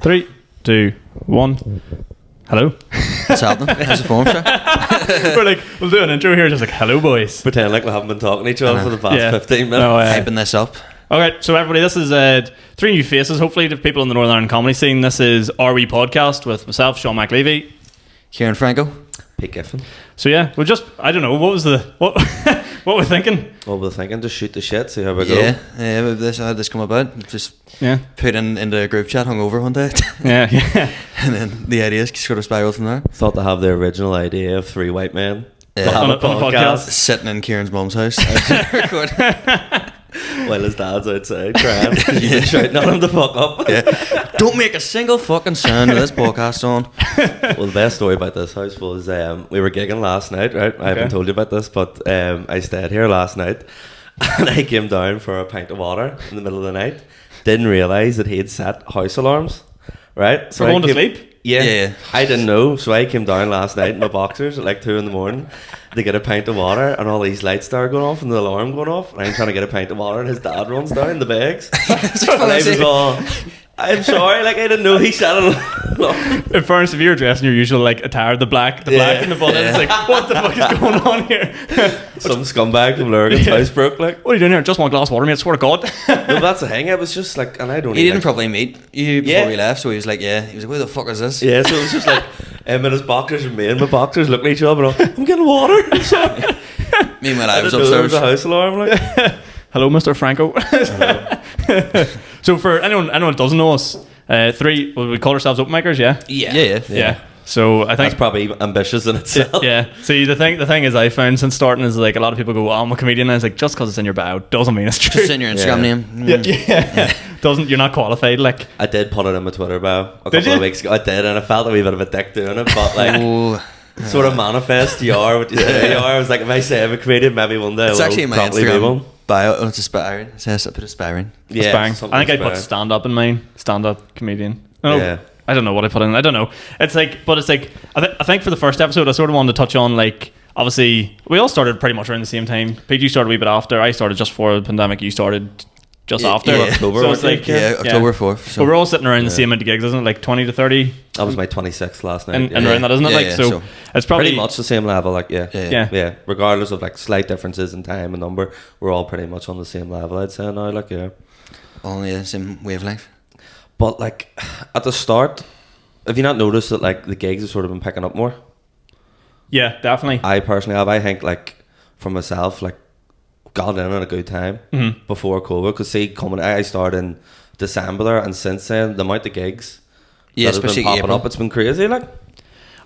3, 2, 1. Hello. What's happening? How's the form, sir? We're like, we'll do an intro here, just like, hello, boys. Pretend like we haven't been talking to each other for the past 15 minutes. No, Hyping this up. Okay, so everybody, this is 3 new faces, hopefully, to people in the Northern Ireland comedy scene. This is Are We Podcast with myself, Sean McAleavey. Ciaran Franco. Pete Giffen. So yeah, we'll just, I don't know, what we're thinking? What we're thinking, just shoot the shit, see how we go. Yeah, how did this come about? Just put into a group chat hungover one day. Yeah. And then the ideas sort of spiraled from there. Thought to have the original idea of 3 white men. Yeah. To have On a a podcast. Sitting in Kieran's mum's house. Record. While his dad's outside crying because you've been shouting at him to fuck up. Yeah. Don't make a single fucking sound with this podcast on. Well, the best story about this house was we were gigging last night, right? I haven't told you about this, but I stayed here last night and I came down for a pint of water in the middle of the night. Didn't realise that he had set house alarms, right? So going to sleep? Yeah, I didn't know, so I came down last night in my boxers at like 2 a.m. to get a pint of water, and all these lights started going off and the alarm going off, and I'm trying to get a pint of water, and his dad runs down the bags. And I was all, I'm sorry, like I didn't know he set an alarm. In fairness, if you're dressed in your usual like attire, the black and the button, it's like, what the fuck is going on here? Some scumbag from Lurgan's house broke, like. What are you doing here? Just want a glass of water, mate, I swear to God. No, that's the thing. It was just like, and I don't. He didn't like, probably meet you before we left, so he was like, where the fuck is this? Yeah, so it was just like in his boxers and me and my boxers looking at each other, and I'm getting water. I'm sorry. Meanwhile, I was didn't know there upstairs. was a house alarm, like. Hello, Mr. Franco. So for anyone that doesn't know us, 3, we call ourselves open makers, yeah? Yeah. So I think That's probably ambitious in itself. yeah. See, the thing is, I found since starting is like a lot of people go, "Oh, I'm a comedian." And I was like, just because it's in your bio doesn't mean it's true. Just in your Instagram name. Yeah. Doesn't, you're not qualified. Like, I did put it in my Twitter bio a couple you? of weeks ago. I did, and I felt a wee bit of a dick doing it, but like Oh. sort of manifest you are what you say you are. I was like, if I say I'm a comedian, maybe one day It's I will actually in my probably be Instagram one. bio. Oh, it's aspiring. It says I put aspiring. Yeah, aspiring. something I think I put aspiring. stand up in mine. Stand up comedian. No, Yeah. I don't know what I put in. I don't know. It's like, I think for the first episode, I sort of wanted to touch on like, obviously, we all started pretty much around the same time. Pete, you started a wee bit after. I started just before the pandemic. You started just after. yeah. October, So it's like, October 4th. So. But we're all sitting around the same amount of gigs, isn't it? Like 20 to 30 That was my 26th last night. and around that, isn't it? Yeah, Like, yeah, so so it's probably pretty much the same level, like Yeah. yeah. Regardless of like slight differences in time and number, we're all pretty much on the same level, I'd say now, like All the same wavelength. But like at the start, have you not noticed that like the gigs have sort of been picking up more? Yeah, definitely. I personally have. I think like for myself, like got in at a good time before COVID. Because see, I started in December there, and since then the amount of gigs Yeah, that has been especially popping April. up, it's been crazy. Like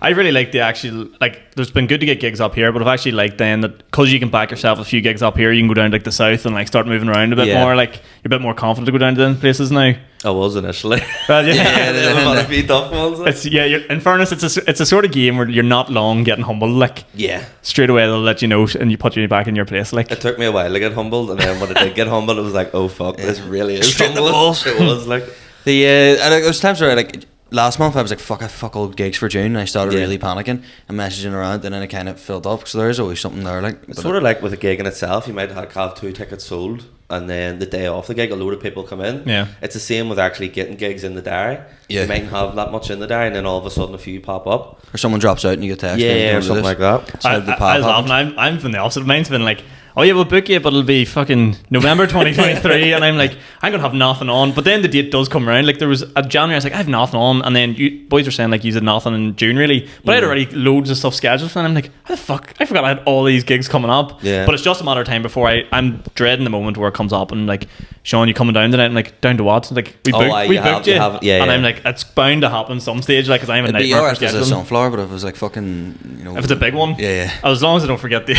I really like the actual, like, there's been good to get gigs up here, but I've actually liked then that because you can back yourself a few gigs up here, you can go down to like the south and like start moving around a bit more. Like, you're a bit more confident to go down to them places now. I was initially. Well, Yeah, There were a few tough ones. Like. It's in fairness, it's a sort of game where you're not long getting humbled. Like, Yeah. straight away they'll let you know and you put you back in your place. Like, It took me a while to get humbled, and then when I did get humbled, it was like, oh fuck, this really is Straight in the humbling. balls. It was like, There was times where like last month I was like fuck all gigs for June, and I started really panicking and messaging around, and then it kind of filled up. So there's always something there. Like it's sort of like with a gig in itself. You might have 2 tickets sold, and then the day off the gig, a load of people come in. Yeah. It's the same with actually getting gigs in the diary. Yeah. You mightn't have that much in the diary, and then all of a sudden a few pop up. or someone drops out and you get text. Yeah, or something like that. So I was laughing. I'm from the opposite. Mine's been like, oh yeah, we'll book you, but it'll be fucking November 2023, and I'm like, I'm gonna have nothing on. But then the date does come around. Like there was a January, I was like, I have nothing on, and then you boys are saying like you did nothing in June really, but I had already loads of stuff scheduled, and I'm like, how the fuck? I forgot I had all these gigs coming up. Yeah. But it's just a matter of time before I'm dreading the moment where it comes up and like, Sean, you coming down tonight? I'm like, down to what? Like we booked, you have- you, you have- yeah, and yeah. I'm like, it's bound to happen some stage, like, because I'm a It'd be nightmare alright for if it was a scheduling. sunflower, but if it was like fucking, you know, If it's a big one, Yeah. As long as I don't forget the,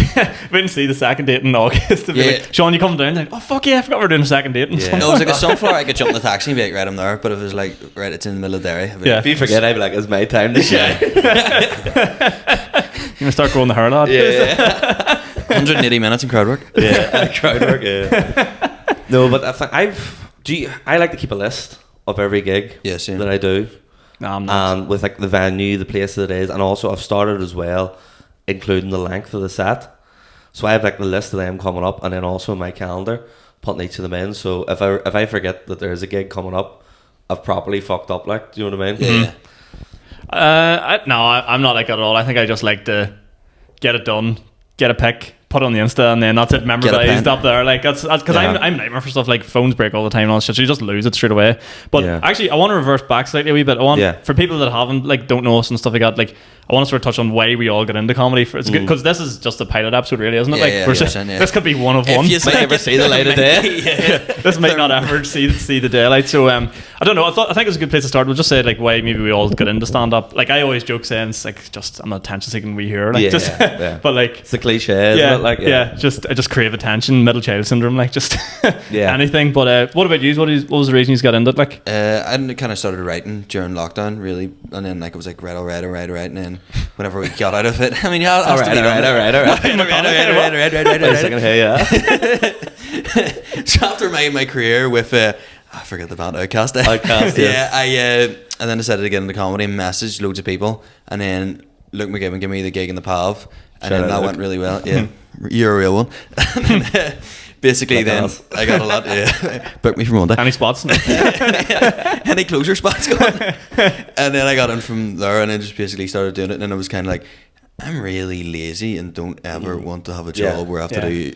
we didn't see the second date in August. To be Yeah. like, Sean, you come down? Like, oh fuck yeah, I forgot we're doing a second date. And Yeah. No, it was like a sunflower. I could jump in the taxi and be like, right, I'm there. But if it was like, right, it's in the middle of Derry. I'd be Yeah. like, If you forget, I'd be like, it's my time to shine. You're gonna start growing the hair, lad. Yeah. 180 minutes in crowd work. Yeah, crowd work. Yeah. No, but I like to keep a list of every gig Yeah, same. that I do, No, I'm not. and with like the venue, the place that it is, and also I've started as well, including the length of the set. So I have like the list of them coming up, and then also in my calendar putting each of them in. So if I forget that there's a gig coming up, I've properly fucked up. Like, do you know what I mean? Yeah. I'm not like that at all. I think I just like to get it done, get a pic, put it on the Insta, and then that's it memorized up there. Like that's because I'm nightmare for stuff like phones break all the time and all that shit, so you just lose it straight away. But actually, I want to reverse back slightly a wee bit. I want for people that haven't don't know us and stuff like that. Like I want to sort of touch on why we all get into comedy. It's good because this is just a pilot episode, really, isn't it? This could be one of one. You might never see the light of day. This might not ever see the daylight. So I don't know. I think it's a good place to start. We'll just say like why maybe we all get into stand up. Like I always joke saying it's like just I'm not attention seeking we hear. Like but like it's a cliche, isn't it? Like I just crave attention, middle child syndrome, like just anything. But what about you? What was the reason you got into it? Like I kind of started writing during lockdown, really, and then like it was like write, and then whenever we got out of it, I mean, all right. So after my career with I forget the band Outcast. And then decided to get into comedy and messaged loads of people, and then Luke McGibbon gave me the gig in the PAV, and then that went really well. Yeah, you're a real one. Basically, then I got a lot. Booked me for Monday. Any spots? Any closure spots going? And then I got in from there, and then just basically started doing it. And then I was kind of like, I'm really lazy and don't ever want to have a job where I have to do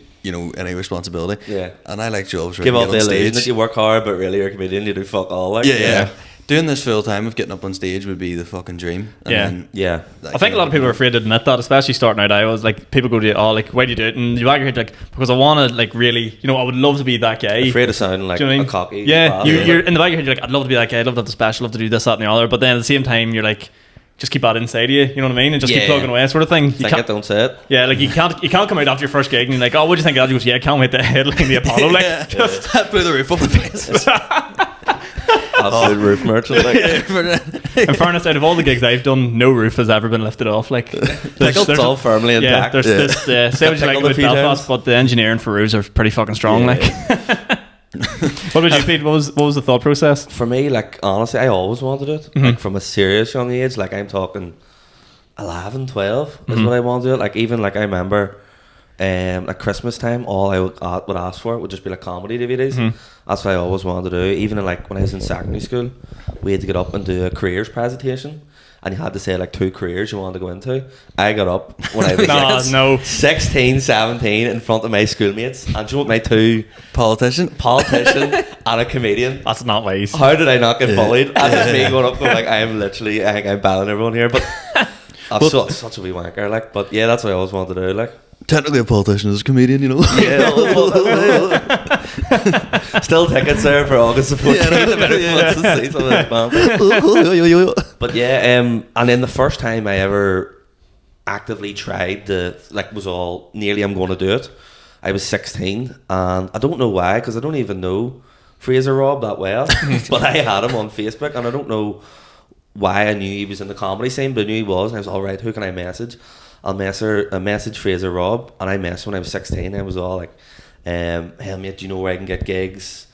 any responsibility. Yeah. And I like jobs where give I off the illusion that you work hard, but really you're a comedian. You do fuck all. Like doing this full time of getting up on stage would be the fucking dream. And I think a lot of people are afraid to admit that, especially starting out. I was like, people go to why do you do it? And you bag your head like, because I want to like really, I would love to be that guy. Afraid of sounding like a cocky. Yeah, you're in the back of your head. You're like, I'd love to be that guy. I'd love to have the special. Love to do this, that, and the other. But then at the same time, you're like, just keep that inside of you. You know what I mean? And just keep plugging away, sort of thing. Think it, don't say it. Yeah, like you can't come out after your first gig and you're like, oh, what do you think of that? You go, can't wait to headline the Apollo. Like, just blew the roof off the place. Absolute roof merchant. Like. In fairness, out of all the gigs I've done, no roof has ever been lifted off. Like, it's all firmly intact. There's this. Say what you like about Belfast, but the engineering for roofs are pretty fucking strong. Like, what about you, Pete? What was the thought process? For me, like honestly, I always wanted it. Like from a serious young age. Like I'm talking 11, 12 is what I wanted to do. Like even like I remember. At Christmas time, all I would ask for would just be like comedy DVDs. That's what I always wanted to do. Even in, like when I was in secondary school, we had to get up and do a careers presentation, and you had to say like 2 careers you wanted to go into. I got up when I was 16, 17 in front of my schoolmates, and do you know what my 2 politician and a comedian. That's not wise. How did I not get bullied? That's just me going up going like I think I'm battling everyone here, but I'm such a wee wanker. Like, but yeah, that's what I always wanted to do. Like. Technically a politician is a comedian, Yeah. Still tickets there for August the 14th. But and then the first time I ever actively tried I'm going to do it, I was 16, and I don't know why, because I don't even know Fraser Robb that well, but I had him on Facebook, and I don't know why I knew he was in the comedy scene, but I knew he was, and I was all right, who can I message? I'll message Fraser Robb, and I messaged when I was 16. I was all like, hey mate, do you know where I can get gigs?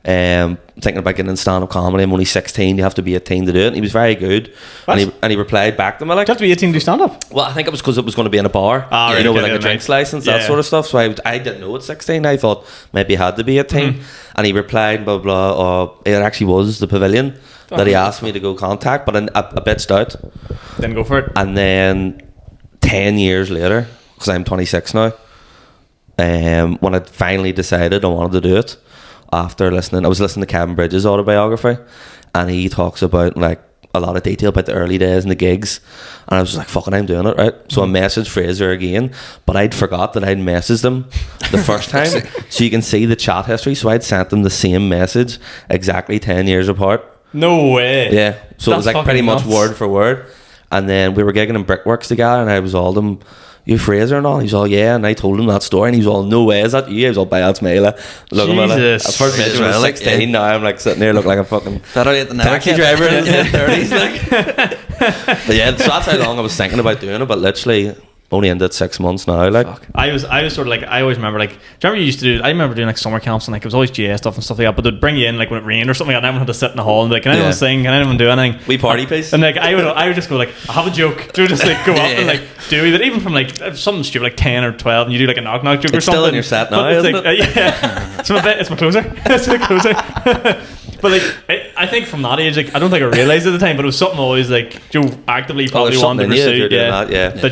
Thinking about getting in stand-up comedy. I'm only 16, you have to be 18 to do it. And he was very good. And he replied back to me like, you have to be 18 to do stand-up? Well, I think it was because it was going to be in a bar, with like a drinks license, that sort of stuff. So I didn't know at 16. I thought maybe I had to be 18. And he replied, blah, blah, it actually was the Pavilion that he asked me to go contact, but a bit stout. Then go for it. And then 10 years later, because I'm 26 now, when I finally decided I wanted to do it, after I was listening to Kevin Bridges' autobiography, and he talks about like a lot of detail about the early days and the gigs, and I was just like, fucking, I'm doing it, right? So I messaged Fraser again, but I'd forgot that I'd messaged him the first time. So you can see the chat history. So I'd sent him the same message exactly 10 years apart. No way. Yeah, so it was like pretty much word for word. And then we were gigging in Brickworks together, and I was all them, you Fraser and all? He's all, yeah. And I told him that story, and he's all, no way, is that you? I was all, by that's Mela. Looking at it. At first mention when I was 16, now I'm like sitting there looking like a fucking taxi driver in his 30s. Like. But yeah, so that's how long I was thinking about doing it. But literally only ended 6 months now. Like, Fuck. I was sort of like, I always remember like, do you remember you used to do? I remember doing like summer camps and like it was always GA stuff and stuff like that. But they'd bring you in like when it rained or something, and everyone had to sit in the hall and be like, can anyone sing? Can anyone do anything? we party piece. And like I would just go like, I have a joke. Do just like go up and like do it, even from like something stupid like 10 or 12, and you do like a knock joke or something. It's still in your set now, But isn't like, it? yeah, it's my closer. It's my closer. But like, I think from that age, like, I don't think I realised at the time, but it was something always like Joe actively probably there's wanted to something in you if pursue. you're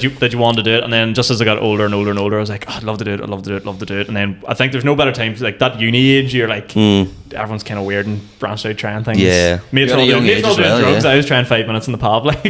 doing That you wanted to do it, and then just as I got older and older and older, I was like, oh, I'd love to do it, love to do it. And then I think there's no better times like that uni age. You're like, everyone's kind of weird and branched out trying things. Yeah. Mates You're all at a young doing age as well, drugs. yeah. I was trying 5 minutes in the pub, like.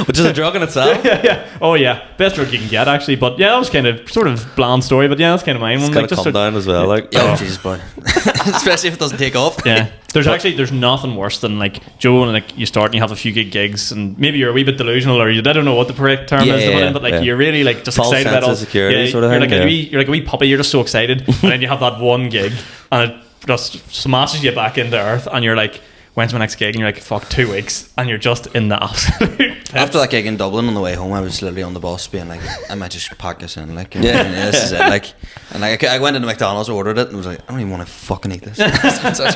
Which is a drug in itself. Yeah. Oh yeah, best drug you can get actually. But yeah, that was kind of sort of bland story. But yeah, that's kind of mine. It's got to come down as well. Like, Oh, Jesus, boy. Especially if it doesn't take off. Yeah, there's nothing worse than like Joe, and like you start and you have a few gigs and maybe you're a wee bit delusional, or I don't know what the correct term is to put in, but like you're really like just false excited sense about all of security sort of you're thing. like you're like a wee puppy, you're just so excited, and then you have that one gig and it just smashes you back into earth, and you're like, when's my next gig? And you're like, fuck, 2 weeks, and you're just in the absolute After that gig in Dublin on the way home, I was literally on the bus being like, I might just pack this in, like, this is it, like, and like I went into McDonald's, ordered it, and was like, I don't even want to fucking eat this.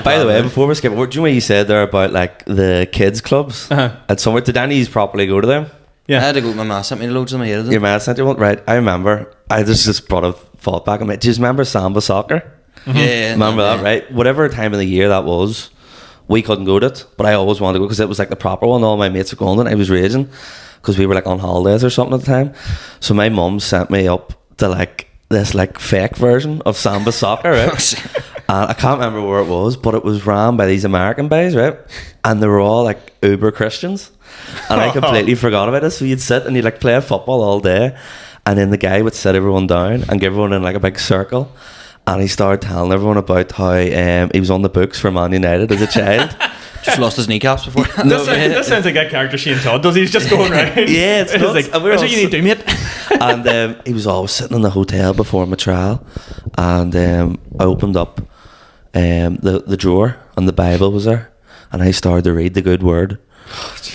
by the way, before we skip, do you know what you said there about like the kids clubs at somewhere? Did Danny's properly go to them? Yeah. I had to go. My ma sent me loads of them. I hated them. Your man sent you one, right? I remember. I just brought a thought back. Do you remember Samba Soccer? Yeah, Remember that, right? Whatever time of the year that was, we couldn't go to it, but I always wanted to go because it was like the proper one. All my mates were going to it. I was raging because we were like on holidays or something at the time. So my mum sent me up to like this like fake version of Samba Soccer, right? And I can't remember where it was, but it was ran by these American guys, right? And they were all like uber Christians, and I completely forgot about it. So you'd sit and you'd like play football all day, and then the guy would sit everyone down and give everyone in like a big circle. And he started telling everyone about how he was on the books for Man United as a child. Just lost his kneecaps before. This sounds like that character Shane Todd does. He's just going right. Yeah, it's nuts. like, And we were that's all what you need to do, mate. And he was always sitting in the hotel before my trial, and I opened up the drawer, and the Bible was there, and I started to read the good word.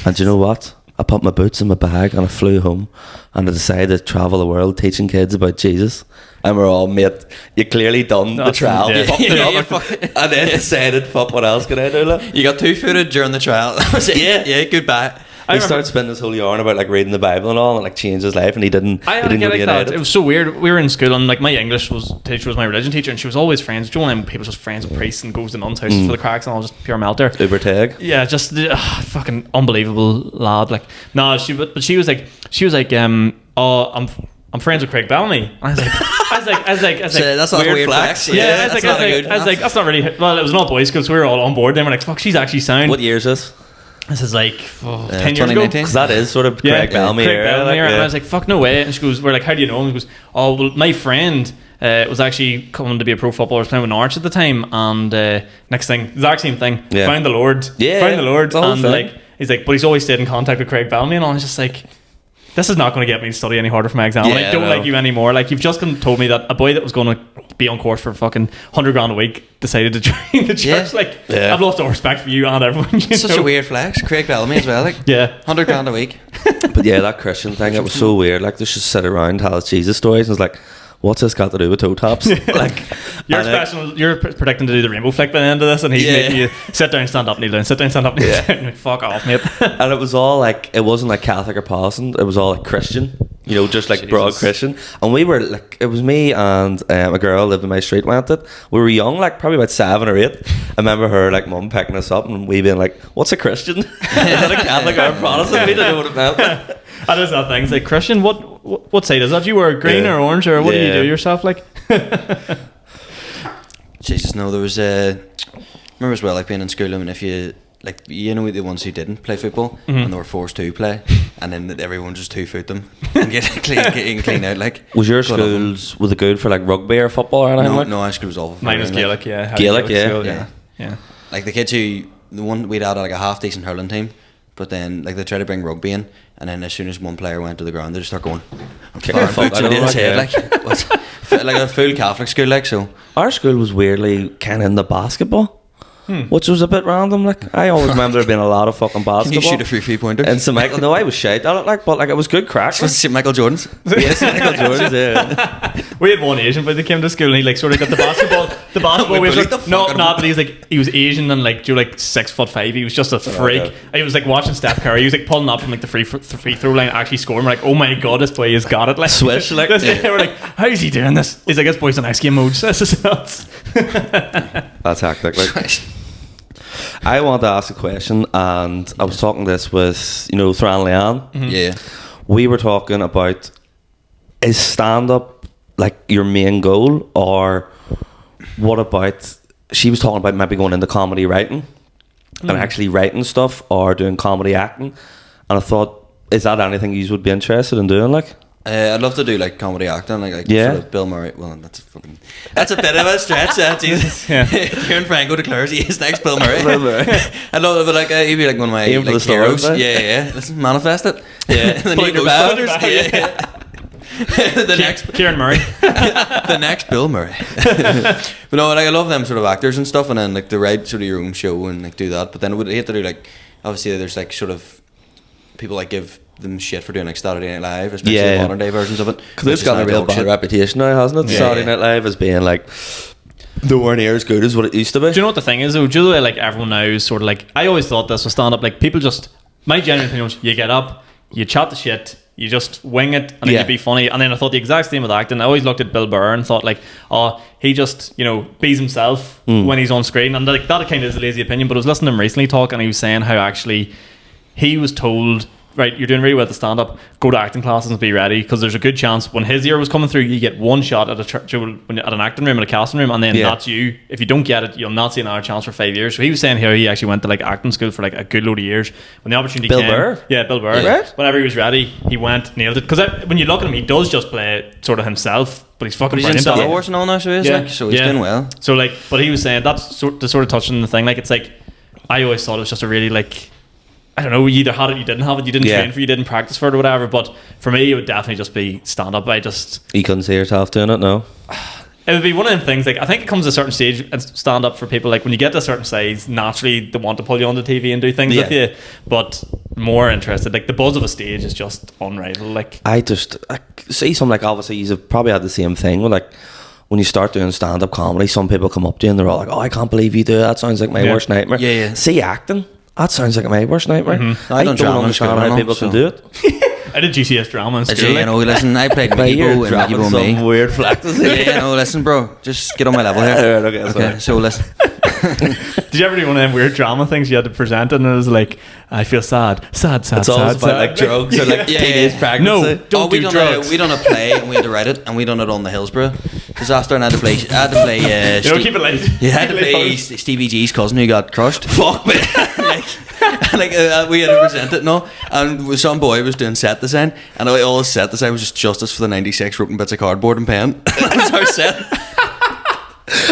And do you know what? I put my boots in my bag and I flew home, and I decided to travel the world teaching kids about Jesus. And we're all, mate, you clearly done the trial, fucked it up, and then decided, fuck, what else can I do? Like? You got 2-footed during the trial. That was it. Yeah, goodbye. He started spending this whole yarn about like reading the Bible and all, and like changed his life, and he didn't. I he had didn't to go get to like that. United. It was so weird. We were in school, and like my English teacher was my religion teacher, and she was always friends. Do you know when people just friends with priests and goes to nuns' houses for the cracks and all, just pure melter. Uber tag. Yeah, just fucking unbelievable lad. Like, no, she was like, oh, I'm friends with Craig Bellamy. I was like, So that's not a weird flex. Yeah, I was like, that's not really. Well, it was an all boys because we were all on board. Then we're like, fuck, she's actually sound. What year is this? This is like 10 years ago. Because that is sort of Craig Bellamy era. And I was like, fuck, no way. And she goes, we're like, how do you know? And she goes, oh, well, my friend was actually coming to be a pro footballer. I was playing with Norwich at the time. And next thing, exact same thing. Yeah. Found the Lord. Found the Lord. And like, he's like, but he's always stayed in contact with Craig Bellamy. And I was just like, this is not going to get me to study any harder for my exam. I don't like you anymore. Like, you've just told me that a boy that was going to be on course for fucking 100 grand a week decided to join the church. Like, I've lost all respect for you and everyone. It's such a weird flex. Craig Bellamy as well. Like, 100 grand a week. But yeah, that Christian thing, it was so weird. Like, they just sit around, tell us Jesus stories, and it's like, what's this got to do with toe taps? Like, you're predicting to do the rainbow flick by the end of this, and he's making you sit down, stand up, kneel down, sit down, stand up, kneel down. Like, fuck off, mate. And it was all like, it wasn't like Catholic or Protestant, it was all like Christian, you know, just like broad Christian. And we were like, it was me and a girl lived in my street went it. We were young, like probably about 7 or 8. I remember her like mum picking us up and we being like, what's a Christian? Is that a Catholic or a Protestant? We didn't know what it meant. That is that thing. It's like, Christian, what side is that? You wear green or orange, or what do you do yourself like? Jesus, no, there was remember as well, like being in school, I mean, if you like, you know, the ones who didn't play football and they were forced to play, and then everyone just 2-foot them and get clean out. Like, was your schools, was it good for like rugby or football or anything? No, our school was all. Mine was Gaelic, yeah. Gaelic, yeah. Like the kids the one we'd had like a half decent hurling team, but then like they tried to bring rugby in, and then as soon as one player went to the ground, they just start going, like a full Catholic school, like so. Our school was weirdly kind of in the basketball. which was a bit random. Like, I always remember there being a lot of fucking Can you basketball. shoot a free 3-pointer? And St. Michael, no, I was shite at it, like, but like it was good crack. Supposed to see Michael Jordan's. Yeah, St. Michael Jordan's, yeah. We had one Asian boy that came to school and he like sort of got the basketball. The basketball. We Was bullied like, the no, fuck out of no, him. but he's like he was Asian and like 6'5". He was just a freak. okay. He was like watching Steph Curry. He was like pulling up from like the free throw line, actually scoring. We're like, oh my god, this boy has got it. Like Swish, like, we're like, how is he doing this? He's like, this boy's on X game mode. This is nuts. That's hectic. Like, I wanted to ask a question, and I was talking this with, you know, Thran Leanne. Yeah. We were talking about, is stand-up like your main goal, or what about, she was talking about maybe going into comedy writing and actually writing stuff or doing comedy acting, and I thought, is that anything you would be interested in doing? Like, I'd love to do like comedy acting, like Yeah. sort of Bill Murray. Well, that's a bit of a stretch. Jesus. Yeah. Ciaran Franco declares he is next Bill Murray. Bill Murray. I love it, but like he'd be like one of my Aim for like the heroes. stars, Yeah. Listen, manifest it. Yeah. The Put new it in your bag. Ghostbusters. Yeah. The next Kieran Murray. the next Bill Murray. But no, like I love them sort of actors and stuff, and then like to write sort of your own show and like do that. But then I would hate to do like, obviously there's like sort of people like give them shit for doing like Saturday Night Live, especially Yeah. the modern day versions of it. because it's got a real bad reputation now, hasn't it? Yeah, Saturday yeah. Night Live as being like nowhere near as good as what it used to be. Do you know what the thing is though? Do you know the way, like everyone now is sort of like, I always thought this was stand up, like people just, my genuine opinion was you get up, you chat the shit, you just wing it and then Yeah. you be funny. And then I thought the exact same with acting. I always looked at Bill Burr and thought like, oh, he just, you know, bees himself when he's on screen. And like that kind of is a lazy opinion, but I was listening to him recently talk and he was saying how actually he was told, right, you're doing really well at the stand-up, go to acting classes and be ready, because there's a good chance when his year was coming through, you get one shot at at an acting room, at a casting room, and then Yeah. that's you. If you don't get it, you'll not see another chance for 5 years. So he was saying how he actually went to like acting school for like a good load of years. When the opportunity Bill came, Burr? yeah, Bill Burr. Yeah. Right. Whenever he was ready, he went, nailed it. Because when you look at him, he does just play sort of himself, but he's fucking But he's in brilliant at Star it. Wars and all now, so he's like, so he's doing well. So like, but he was saying that's sort of touching the thing. Like it's like, I always thought it was just a really like, I don't know, you either had it, you didn't have it, you didn't Yeah. train for it, you didn't practice for it or whatever. But for me, it would definitely just be stand up. You couldn't see yourself doing it, no? It would be one of them things. Like I think it comes to a certain stage and stand up for people. Like when you get to a certain size, naturally they want to pull you on the TV and do things Yeah. with you. But more interested, like the buzz of a stage is just unrivaled. Like I see some, like, obviously you've probably had the same thing with, like, when you start doing stand-up comedy, some people come up to you and they're all like, oh, I can't believe you do it, that sounds like my Yeah. worst nightmare. Yeah, yeah. See, acting, that sounds like my worst nightmare. I I done don't drama in understand school how and people all, can so- do it. I did GCS drama in school. You Like, know, listen, I played But Mickey you're Bo and Mickey dropping Bo some me. weird flexes here. Yeah, no, listen, bro, just get on my level here. Alright, okay, sorry. So listen. did you ever do one of them weird drama things you had to present and it was like, I feel sad. It's always about, like, drugs or, like, Yeah, teenage yeah. pregnancy. No, don't do drugs. We done a play and we had to write it, and we done it on the Hillsborough disaster, and I had to play. You know, keep it light. You had to Keep it play light. Stevie G's cousin who got crushed. Fuck me. We had to present it, no, and some boy was doing set design, and all his set design was just justice for the '96 written bits of cardboard and pen. That was our set.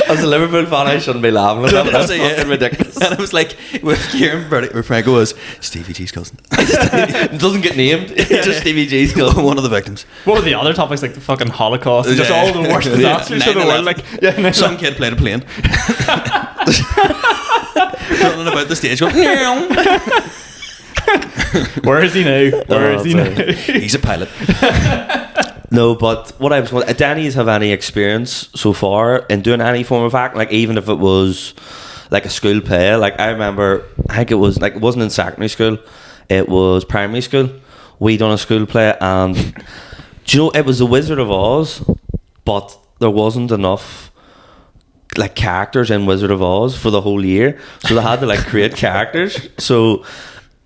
As a Liverpool fan, I shouldn't be laughing at that, but that's So, yeah. fucking ridiculous. And it was like with Ciaran Franco was Stevie G's cousin. It doesn't get named. It's just Stevie G's cousin. One of the victims. What were the other topics, like the fucking Holocaust, and just Yeah. all the worst disasters of the 9/11. world? Like, yeah, Some kid played a plane. Running about the stage going, where is he now? Where is he sorry. now? he's a pilot. No, but what I was going, Danny's have any experience so far in doing any form of acting, like even if it was like a school play? Like I remember, I think it was like, it wasn't in secondary school, it was primary school. We done a school play, and do you know, it was The Wizard of Oz, but there wasn't enough like characters in Wizard of Oz for the whole year, so they had to like create characters. So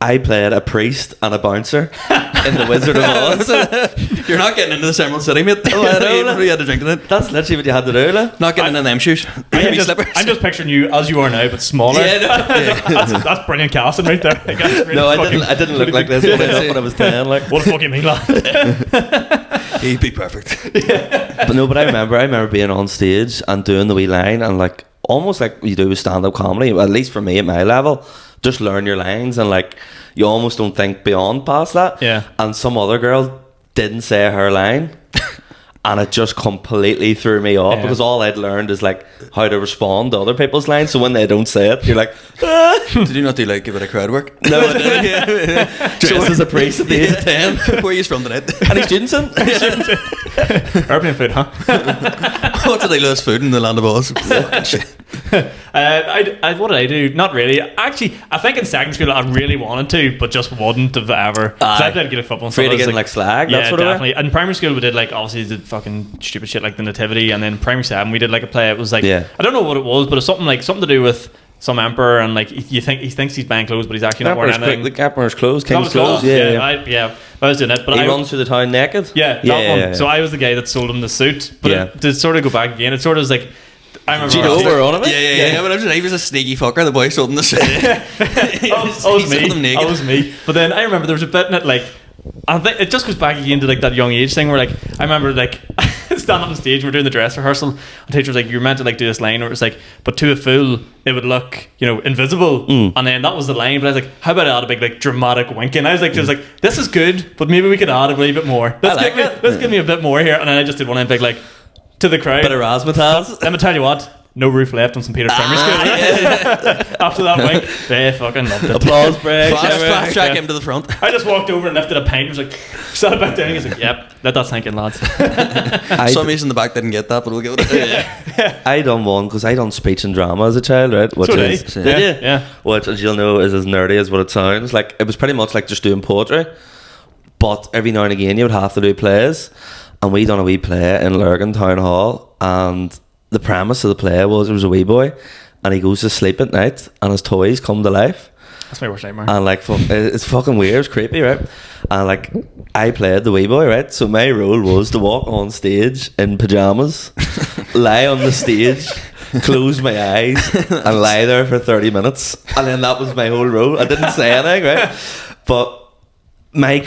I played a priest and a bouncer in The Wizard of Oz. You're not getting into the Emerald City, mate. Oh, I know. You had to drink in it. That's literally what you had to do, like. Not getting in them shoes. I'm Heavy slippers. just picturing you as you are now, but smaller. Yeah, no. That's brilliant casting right there. Like, that's really No, I fucking- didn't look like this when I was 10, like. What the fuck you mean, lad? He'd be perfect. But no, but I remember being on stage and doing the wee line, and like almost like you do with stand-up comedy, at least for me at my level, just learn your lines, and like you almost don't think beyond past that. Yeah. And some other girl didn't say her line, And it just completely threw me off because all I'd learned is like how to respond to other people's lines. So when they don't say it, you're like, Did you not do like a bit of crowd work? no, I didn't. Dressed as a priest at the age of 10. Where are you from tonight? Any students in? Airplane food, huh? What did they lose food in the land of Oz? Fucking shit. What did I do? Not really. Actually, I think in second school I really wanted to, but just wouldn't have ever. So I played Gaelic football. And Afraid stuff. of getting like slag. Yeah, That sort of way? definitely. In primary school we did like obviously the fucking stupid shit like the nativity, and then primary 7 we did like a play. It was like I don't know what it was, but it's something to do with some emperor, and like you think he thinks he's buying clothes, but he's actually not wearing anything. The emperor's clothes, That king's was clothes. I was doing it, but He I runs through the town naked. that one. So I was the guy that sold him the suit. But to sort of go back again, it sort of was like I remember. Do you know we're on it? Yeah. But he was a sneaky fucker. The boy sold him the shit. That was me. But then I remember there was a bit in it like I think it just goes back again to like that young age thing where like I remember like standing on stage, we're doing the dress rehearsal, and the teacher was like, you're meant to like do this line where it's like, but to a fool it would look, invisible. And then that was the line, but I was like, how about I add a big like dramatic wink? And I was like, just like, this is good, but maybe we could add a wee bit more. Let's give me a bit more here. And then I just did one in big like to the crowd. Bit of razzmatazz. Let me tell you what, no roof left on St. Peter's Primary School. After that wink, they fucking loved it. Applause break. Fast track him to the front. I just walked over and lifted a pint and was like, sat back down. He's like, yep, let that sink in, lads. Some of us in the back didn't get that, but we'll give it a I done one because I done speech and drama as a child, right? Which is, did you? Yeah. Which, as you'll know, is as nerdy as what it sounds. Like, it was pretty much like just doing poetry, but every now and again you would have to do plays. And we done a wee play in Lurgan Town Hall, and the premise of the play was there was a wee boy and he goes to sleep at night and his toys come to life. That's my worst nightmare. And like it's fucking weird, it's creepy, right? And like I played the wee boy, right? So my role was to walk on stage in pajamas, lie on the stage, close my eyes and lie there for 30 minutes, and then that was my whole role. I didn't say anything, right? But my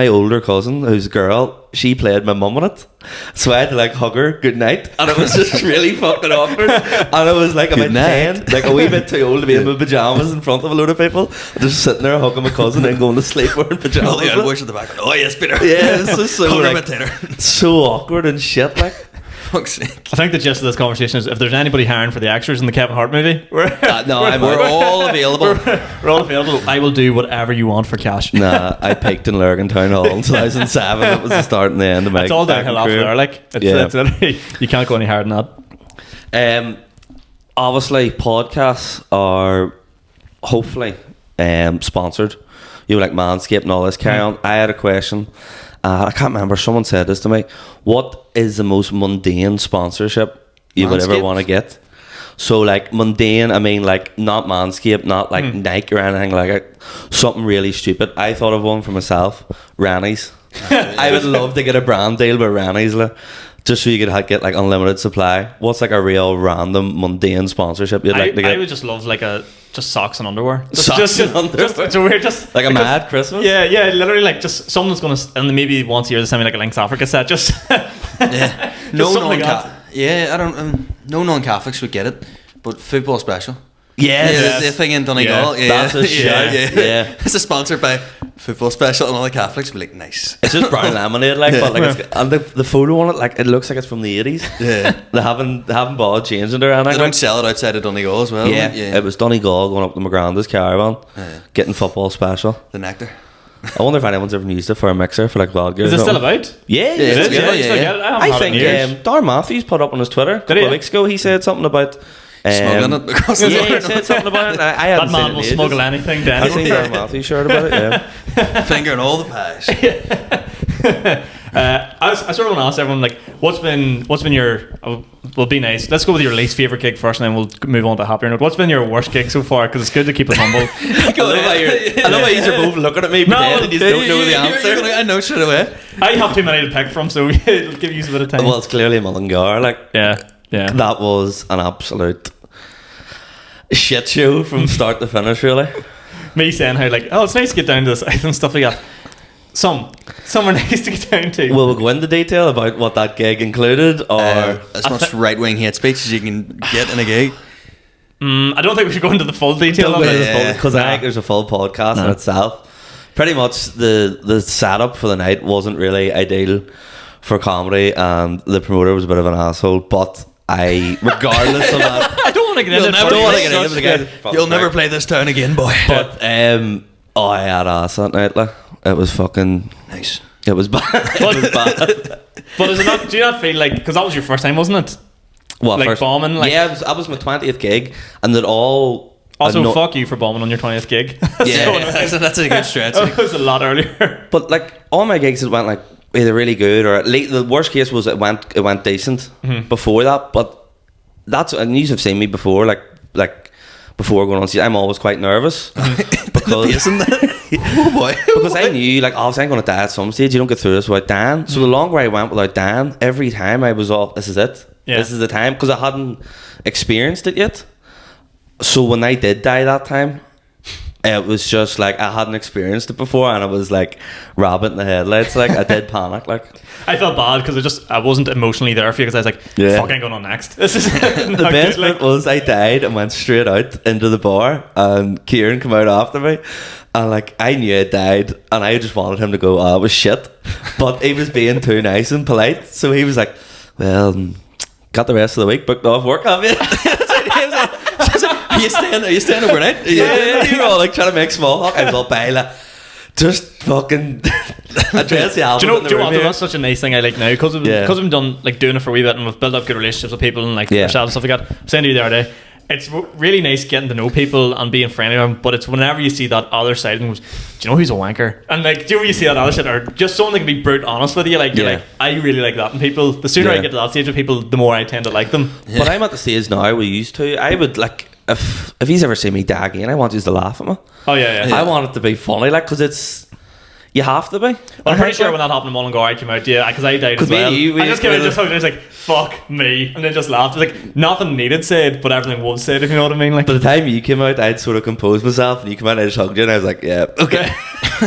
older cousin, who's a girl, she played my mum in it. So I had to like hug her good night, and it was just really fucking awkward. And it was like about 10, like a wee bit too old to be in my pajamas in front of a load of people. Just sitting there hugging my cousin and going to sleep wearing pajamas. all the elbows at the back. Oh yes, Peter. Yeah, it's just so Hug like, so awkward and shit. Like, fuck's sake. I think the gist of this conversation is if there's anybody hiring for the extras in the Kevin Hart movie, we're all available. We're all available. I will do whatever you want for cash. nah, I picked in Lurgan Town Hall in 2007. It was the start and the end of my. It's all downhill after there. Like, it's literally, you can't go any harder than that. Obviously, podcasts are hopefully sponsored. You know, like Manscaped and all this carry on. I had a question. I can't remember. Someone said this to me. What is the most mundane sponsorship you would ever want to get? So, like, mundane, I mean, like, not Manscaped, not like Nike or anything like it. Something really stupid. I thought of one for myself. Rannies. I would love to get a brand deal with Rannies, just so you could get like unlimited supply. What's like a real random mundane sponsorship you'd like to get? I would just love like just socks and underwear. Socks and underwear. So we're just like a mad Christmas. Yeah, literally like just someone's gonna, and maybe once a year they send me like a Lynx Africa set. Just yeah, no non-Catholics would get it, but football special. Yes. The thing in Donegal. That's a shout. Yeah. It's sponsored by Football Special, and all the Catholics be like, nice. It's just brown laminated, like, but like, and the photo on it, like, it looks like it's from the 80s. Yeah. They haven't bothered changing it or anything. They don't sell it outside of Donegal as well. Yeah. It was Donegal going up to my granddad's caravan, getting Football Special. The nectar. I wonder if anyone's ever used it for a mixer for like vodka. Is it still about? Yeah. I think Darren Matthews put up on his Twitter a couple of weeks ago. He said something about smuggling it because he said something about it. I hadn't that man will smuggle anything down. I seen Darren Matthews shirt about it. Yeah. Fingering all the pies. I sort of want to ask everyone, like, what's been your well, be nice. Let's go with your least favourite gig first, and then we'll move on to a happier note. What's been your worst gig so far? Because it's good to keep it humble. I love how you're both looking at me, but you just don't know the answer. I know straight away. I have too many to pick from, so it'll give you a bit of time. Well, it's clearly Mullingar. Like, yeah. That was an absolute shit show from start to finish, really. Me saying how, like, oh, it's nice to get down to this and stuff like that. Some are nice to get down to. Will we go into detail about what that gig included, or as much right-wing hate speech as you can get in a gig? I don't think we should go into the full detail of it, because I think there's a full podcast in itself. Pretty much the setup for the night wasn't really ideal for comedy, and the promoter was a bit of an asshole. But regardless of that, I don't want to get into it. You'll never play this town again, boy. But I had ass that night. Like, it was fucking Nice. It was bad. It was bad. But is it not? Do you not feel like, because that was your first time, wasn't it? What, like first, bombing? Like, yeah, that was my 20th gig, and that all. Also, fuck you for bombing on your 20th gig. Yeah, that's a good stretch. It was a lot earlier. But like all my gigs, it went like either really good or at least the worst case was it went decent before that. But that's, and you have seen me before, like before going on stage, I'm always quite nervous because Oh boy. because I knew like obviously I'm going to die at some stage. You don't get through this without Dan. So the longer I went without Dan, every time I was all, this is it. Yeah. This is the time, because I hadn't experienced it yet. So when I did die that time, it was just like I hadn't experienced it before, and I was like rabbit in the headlights. Like I did panic. Like I felt bad because I wasn't emotionally there for you, because I was like, Yeah. fuck, I'm going on next. This is the best bit was I died and went straight out into the bar, and Ciaran came out after me, and like I knew I died, and I just wanted him to go, oh, it was shit, but he was being too nice and polite, so he was like, well, got the rest of the week booked off work, have you? Are you staying overnight? Yeah, you were all like trying to make small talk. I was all baila, just fucking address the album. Do you know in the room what? here. That's such a nice thing I like now, because we've done like doing it for a wee bit, and we've built up good relationships with people and like ourselves and stuff like that. I was saying to you the other day, it's really nice getting to know people and being friendly with them, but it's whenever you see that other side of them, do you know who's a wanker? And like, do you know when you see that other shit, or just someone that can be brute honest with you, like you're like, I really like that in people. The sooner I get to that stage with people, the more I tend to like them. But I'm at the stage now we used to. I would like, if he's ever seen me die again, I want you to laugh at me. Oh yeah. I want it to be funny, like, because it's, you have to be. Well, I'm pretty sure when that happened in Mullingar, I came out, because I died as well. I just came out just hugged, and I was like, fuck me, and then just laughed. It was like nothing needed said, but everything was said, if you know what I mean. Like, by the time you came out, I'd sort of composed myself, and you came out and I just hugged you, and I was like, yeah, okay.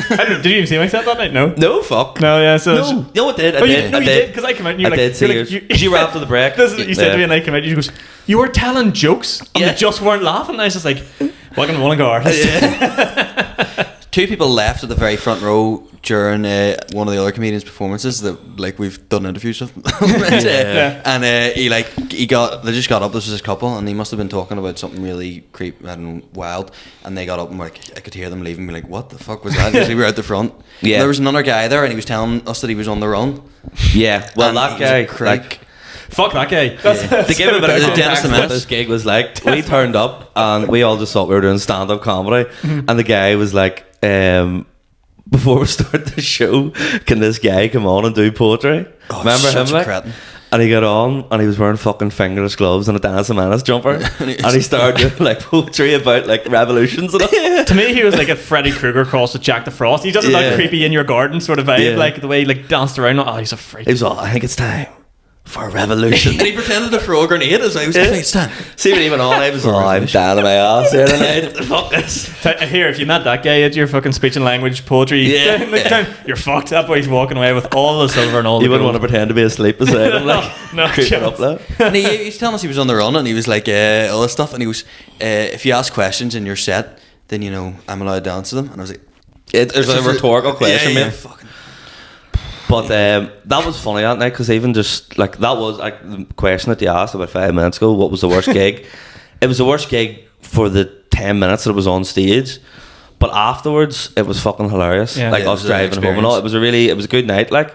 Did you even see myself that night? No, fuck. No, yeah. So No, I did. you did, because I came out and you were I like, did see you're yours. like, You were after the break. This is what you said to me, and I came out. You goes, you were telling jokes, and Yeah. they just weren't laughing. And I was just like, welcome to Mullingar. Two people left at the very front row during one of the other comedians' performances that like we've done interviews with. And they just got up. This was his couple, and he must have been talking about something really wild. And they got up, and like I could hear them leaving. Me like, what the fuck was that? Because we were out the front. Yeah, and there was another guy there, and he was telling us that he was on the run. Yeah, well, And that he was guy, a like, Fuck that guy. to give a bit of The context Dennis the of what Menace. this gig was like, we turned up and we all just thought we were doing stand-up comedy, and the guy was like, before we start the show, can this guy come on and do poetry? Oh, Remember such him? a Like? cretin. And he got on, and he was wearing fucking fingerless gloves and a Dennis the Menace jumper, and he started doing like poetry about like revolutions and all. To me, he was like a Freddy Krueger crossed with Jack the Frost. He doesn't that creepy in your garden sort of vibe, like the way he like danced around. Oh, he's a freak. He was all, I think it's time for a revolution. And he pretended to throw a grenade as I was like, it's time. See, when even on, I was all, I'm down on my ass here tonight. Fuck this. Here, if you met that guy at your fucking speech and language poetry, you're fucked. That boy's walking away with all the silver and all the You wouldn't gold. want to pretend to be asleep beside him, like, No, creeping chance. up there. And he was telling us he was on the run, and he was like all this stuff, and he was if you ask questions in your set, then you know I'm allowed to answer them. And I was like, There's a rhetorical question, yeah, man. fucking. But that was funny that night, because even just like that was like the question that you asked about 5 minutes ago. What was the worst gig? It was the worst gig for the 10 minutes that it was on stage, but afterwards it was fucking hilarious. Yeah. Like Yeah, it us was an driving home and all. experience. It was a good night. Like,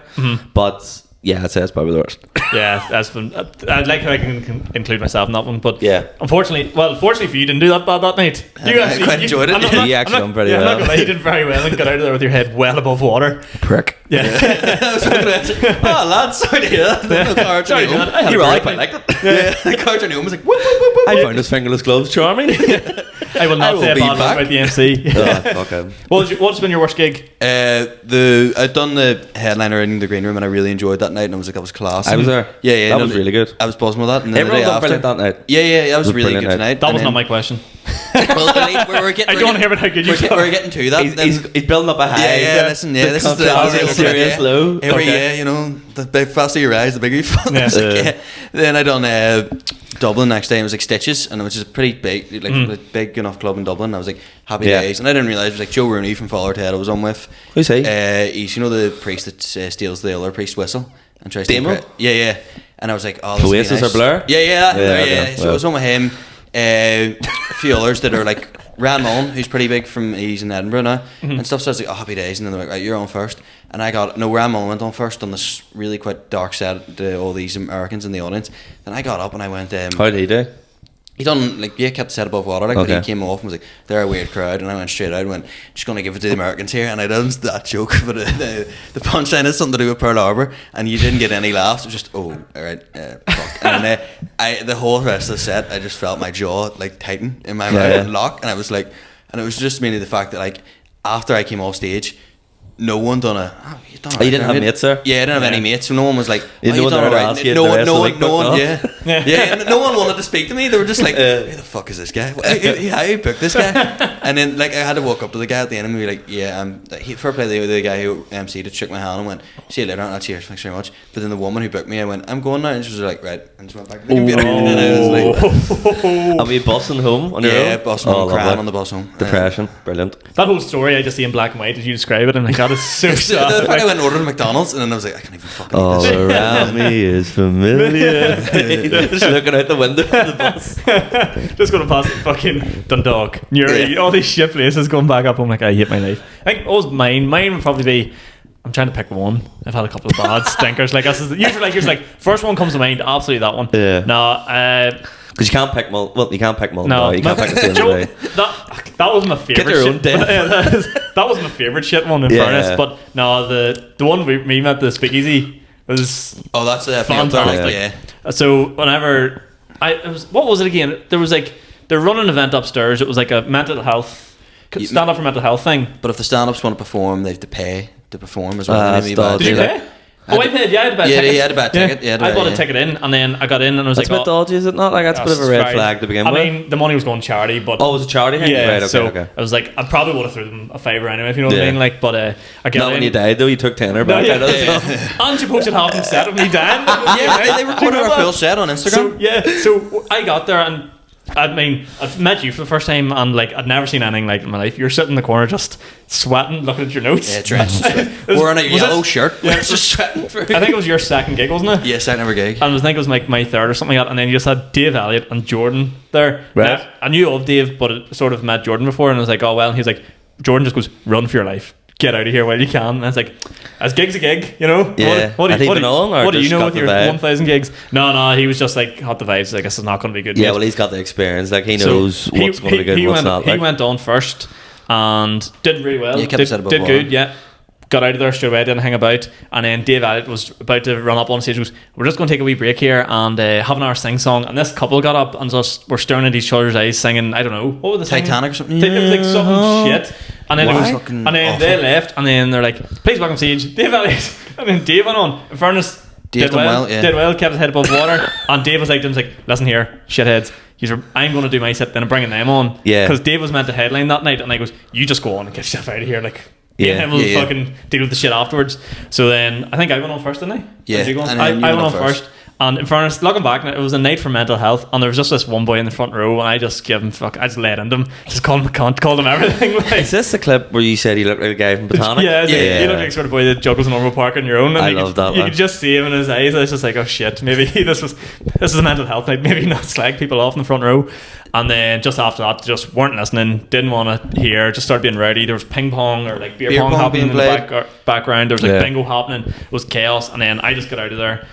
but yeah, I'd say it's probably the worst. Yeah, that's been. I like how I can include myself in that one, but Yeah. Fortunately for you, didn't do that bad that night. You I quite enjoyed it. You actually done pretty I'm not well. gonna lie, you did very well and got out of there with your head well above water. Prick. Yeah, I was looking at it. Oh, lads, sorry to hear that. The car Sorry, journey home. man, I had a You're all great quite night. like it. Yeah, the car journey home was like, whoop, whoop, whoop, whoop, I whoop. found his fingerless gloves charming. I will not I will say a be bad word back. about the MC. Oh, fuck him. What's been your worst gig? I'd done the headliner in the green room, and I really enjoyed that night, and I was like, that was class. I was there. Yeah, That was really good. I was buzzing with that, and then Everyone the day got after, brilliant that night. yeah, that was It was really brilliant good night. tonight. That was not my question. Well, we're getting. I don't want to hear about how good you are. We're getting to that. He's building up a high. Listen, this is the contrast, serious low. Every Okay. year, you know, the faster you rise, the bigger you fall. Yeah. It's like, Then I done Dublin next day, and it was like Stitches, and which is a pretty big, like a big enough club in Dublin. I was like, happy days, and I didn't realise it was like Joe Rooney from Fallout Head I was on with. Who's he? He's, you know, the priest that steals the other priest whistle. and Trace Demo? yeah. And I was like, oh, this Oasis nice. or Blur? Yeah. Okay. So it was on with him, a few others that are like Ryan Mullen, who's pretty big he's in Edinburgh now, and stuff. So I was like, oh, happy days, and then they're like, right, you're on first, and Ryan Mullen went on first on this really quite dark set to all these Americans in the audience. Then I got up and I went, how did he do? he done like kept the set above water like, Okay. but he came off and was like, they're a weird crowd, and I went straight out and went, just gonna give it to the Americans here, and I done that joke, but the punchline is something to do with Pearl Harbor, and you didn't get any laughs. It was just alright, fuck. And then the whole rest of the set, I just felt my jaw like tighten in my mouth and lock, and I was like, and it was just mainly the fact that like after I came off stage, no one done you done You didn't have mates there? Yeah, I didn't have any mates, so no one was like, You you know done they're alright. asking No the one, rest no of one, the no one, week, yeah, and no one wanted to speak to me. They were just like, who the fuck is this guy? How you booked this guy? And then like I had to walk up to the guy at the end and be like, fair play, the guy who MC'd it shook my hand and went, see you later, and cheers, thanks very much. But then the woman who booked me, I went, I'm going now, and she was like, right, and just went back to the computer. And then I was like, Are we bussing home on your own? yeah, bossing home, crying lovely. on the bus home. Depression, brilliant. That whole story I just see in black and white as you describe it, and like that is so The sad. fact I went and ordered McDonald's, and then I was like, I can't even fucking eat All this. around me is familiar. Just looking out the window of the bus. Just going to pass fucking Dundalk, Newry, all these shit places, going back up. I'm like, I hate my life. I think mine would probably be, I'm trying to pick one. I've had a couple of bad stinkers. Like this is usually like first one comes to mind, absolutely that one. Yeah. No, Because you can't pick you can't pick Mullen. no, You can't pick the same Joe, way. that was my favorite. Get your own shit. death. That was my favorite shit one in Yeah. fairness. But no, the one we met, the Speakeasy, was Oh, that's fantastic. Yeah. So whenever what was it again? There was like they're running an event upstairs. It was like a mental health stand up for mental health thing. But if the stand-ups want to perform, they have to pay to perform as well. Did Did you pay? I paid. Yeah, I had to buy a ticket. Yeah, I had to buy a ticket. Yeah, I bought yeah. a ticket in, and then I got in, and I was That's a like, bit dodgy, is it not? Like that's a bit of a red flag to begin with. I mean, the money was going charity, but Oh, it was a charity thing? yeah. Right, okay, so okay. I was like, I probably would have threw them a fiver anyway, if you know what I Yeah. mean. Like, but I got Not in. when you died though. You took tenner back. yeah, out of the yeah. stuff. And you posted half the set of me dying. Yeah, they recorded our full set on So Instagram. so I got there, and I mean, I've met you for the first time, and like I'd never seen anything like it in my life. You're sitting in the corner just sweating, looking at your notes. Yeah, drenched. Wearing a Was yellow it- shirt. Yeah. Just sweating through. I think it was your second gig, wasn't it? Yeah, second ever gig. And I think it was like my third or something like that. And then you just had Dave Elliott and Jordan there. Right. Now, I knew of Dave, but I sort of met Jordan before, and I was like, oh well. And he's like, Jordan just goes, run for your life. Get out of here while you can. And I was like, as gig's a gig, you know? Yeah. What Had he been on, or what do you just know got with the your vibe? 1,000 gigs? No, he was just like, hot the vibes. Like, this is not going to be good. Yeah, mate. well, he's got the experience. Like he So knows what's going to be good and what's went, not. He Like. went on first and did really well. Yeah, kept did his head above did water. good, yeah. Got out of there straight away, didn't hang about. And then Dave Elliott was about to run up on stage. He goes, we're just going to take a wee break here and have an hour sing song. And this couple got up and just were staring at each other's eyes singing, I don't know, what was the singing? Titanic or something? It was like some shit. And then, Why? it was, and then they left, and then they're like, please welcome stage Dave Elliott. And then Dave went on. In fairness, Dave did done well, well, yeah. did well, kept his head above water. And Dave was like, listen here, shitheads. I'm going to do my set, then I'm bringing them on. Yeah. Because Dave was meant to headline that night, and I goes, you just go on and get yourself out of here. Like, Yeah. and we'll Yeah. fucking deal with the shit afterwards. So then I think I went on first, didn't I? Yeah, Did you go on? and I then you went went on on first. And in fairness, looking back, it was a night for mental health, and there was just this one boy in the front row, and I just gave him I just laid into him, just called him a cunt, called him everything. Like, Is this the clip where you said he looked like a guy from Botanic? yeah, it's like, Yeah. you look like sort of boy that juggles an Orville Park on your own. And I you love could, that You one. could just see him in his eyes. I was just like, oh shit, maybe this is a mental health night. Maybe not slag people off in the front row. And then just after that, just weren't listening, didn't want to hear, just started being rowdy. There was ping pong or like beer pong happening being in the played. background. There was like Yeah. bingo happening. It was chaos. And then I just got out of there.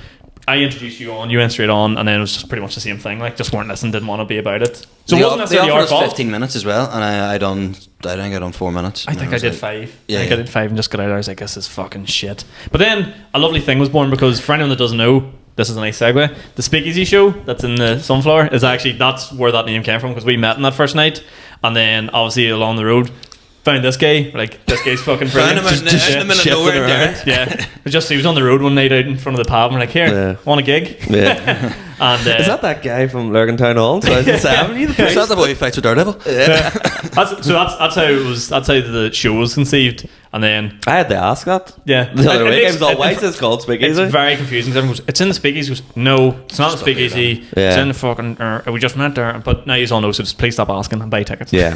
I introduced you on, you went straight on, and then it was just pretty much the same thing. Like, just weren't listening, didn't want to be about it. So it wasn't necessarily they our offered us fault. 15 minutes as well, and I think I done 4 minutes. I think And I was did like, 5. Yeah, I think yeah. I did 5 and just got out. I was like, this is fucking shit. But then a lovely thing was born, because for anyone that doesn't know, this is a nice segue. The Speakeasy show that's in the Sunflower is actually, that's where that name came from, because we met on that first night, and then obviously along the road found this guy. Like, this guy's fucking Found brilliant. him in the middle of shifting nowhere in around. Derry. Yeah, but just he was on the road one night out in front of the pub, and we're like, here, Yeah. want a gig? Yeah. And Is that guy from Lurgan Town Hall? 2007? You the Is priest? that the boy who fights with Daredevil? that's how it was. That's how the show was conceived. And then I had to ask that. yeah, The other It week, I makes- was all, it- why is this called Speakeasy? It's very confusing. 'Cause everyone goes, it's in the Speakeasy. He goes, no, it's not the Just up here, Speakeasy. Yeah. It's in the fucking. We just met there, but now you all know. So just please stop asking and buy tickets. Yeah.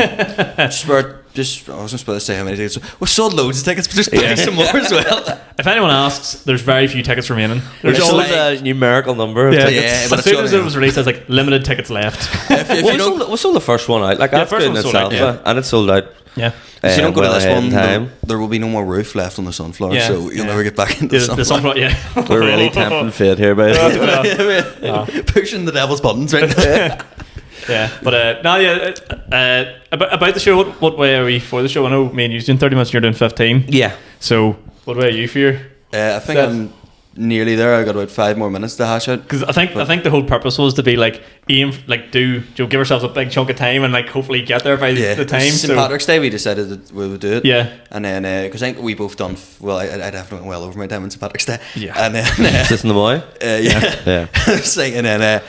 Just about I wasn't supposed to say how many tickets. We've sold loads of tickets, but there's probably some more as well. If anyone asks, there's very few tickets remaining. There's There's always always a numerical number of tickets. Yeah, but as soon as it was released, I was like, limited tickets left. We sold the first one out. Like, that's first good in one sold itself. out, And it's sold out. Yeah. If you don't go well to this ahead in one, time. there will be no more roof left on the sunflower, Yeah, so you'll never get back into the The sunflower. sunflower, yeah. We're really tempting fate here, by Pushing the devil's buttons right now. Yeah, but about the show, what way are we for the show? I know me and you're doing 30 minutes, you're doing 15. Yeah. So, what way are you for your... I think I'm nearly there. I got about 5 more minutes to hash out. Because I think the whole purpose was to be like give ourselves a big chunk of time and like hopefully get there by the time. St. Patrick's Day, we decided that we would do it. Yeah. And then because I think we both done I definitely went well over my time on St. Patrick's Day. Yeah. And then Is this in the boy? yeah. Yeah. And then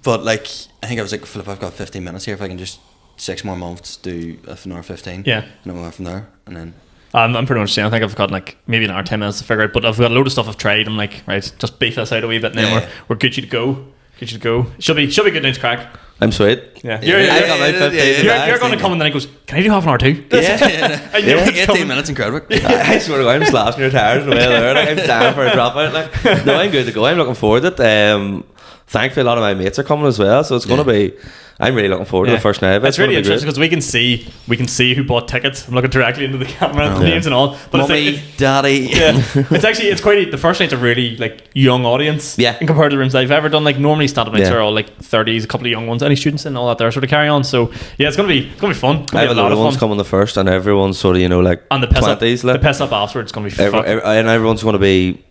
but like I think I was like, Philip, I've got 15 minutes here. If I can just 6 more months do an hour 15. Yeah. And then we'll go from there. And then I'm pretty much the same. I think I've got like maybe an hour 10 minutes to figure out, but I've got a load of stuff I've tried. I'm like, right, just beef this out a wee bit, and then we're good to go. Good to go. Should be good news crack. I'm sweet. Yeah. You're going to come and then he goes, can I do half an hour too? Yeah. I knew it was 18 coming. minutes incredible. I swear to God, I'm slashing your tires on the way there. Like, I'm down for a dropout. Like, no, I'm good to go. I'm looking forward to it. Thankfully, a lot of my mates are coming as well, so it's going to be. I'm really looking forward to the first night. It's really interesting because we can see who bought tickets. I'm looking directly into the camera, the names and all. But Mummy, it's like, Daddy. Yeah, it's quite. The first night's a really like young audience. Yeah. In compared to the rooms I've ever done, like normally stand-up nights are all like 30s, a couple of young ones, any students and all that there sort of carry on. So yeah, it's gonna be fun. It's I gonna have be a lot of ones fun. coming the first, and everyone's sort of like And the piss 20s. up, the piss up afterwards is gonna be fun. And everyone's going to be,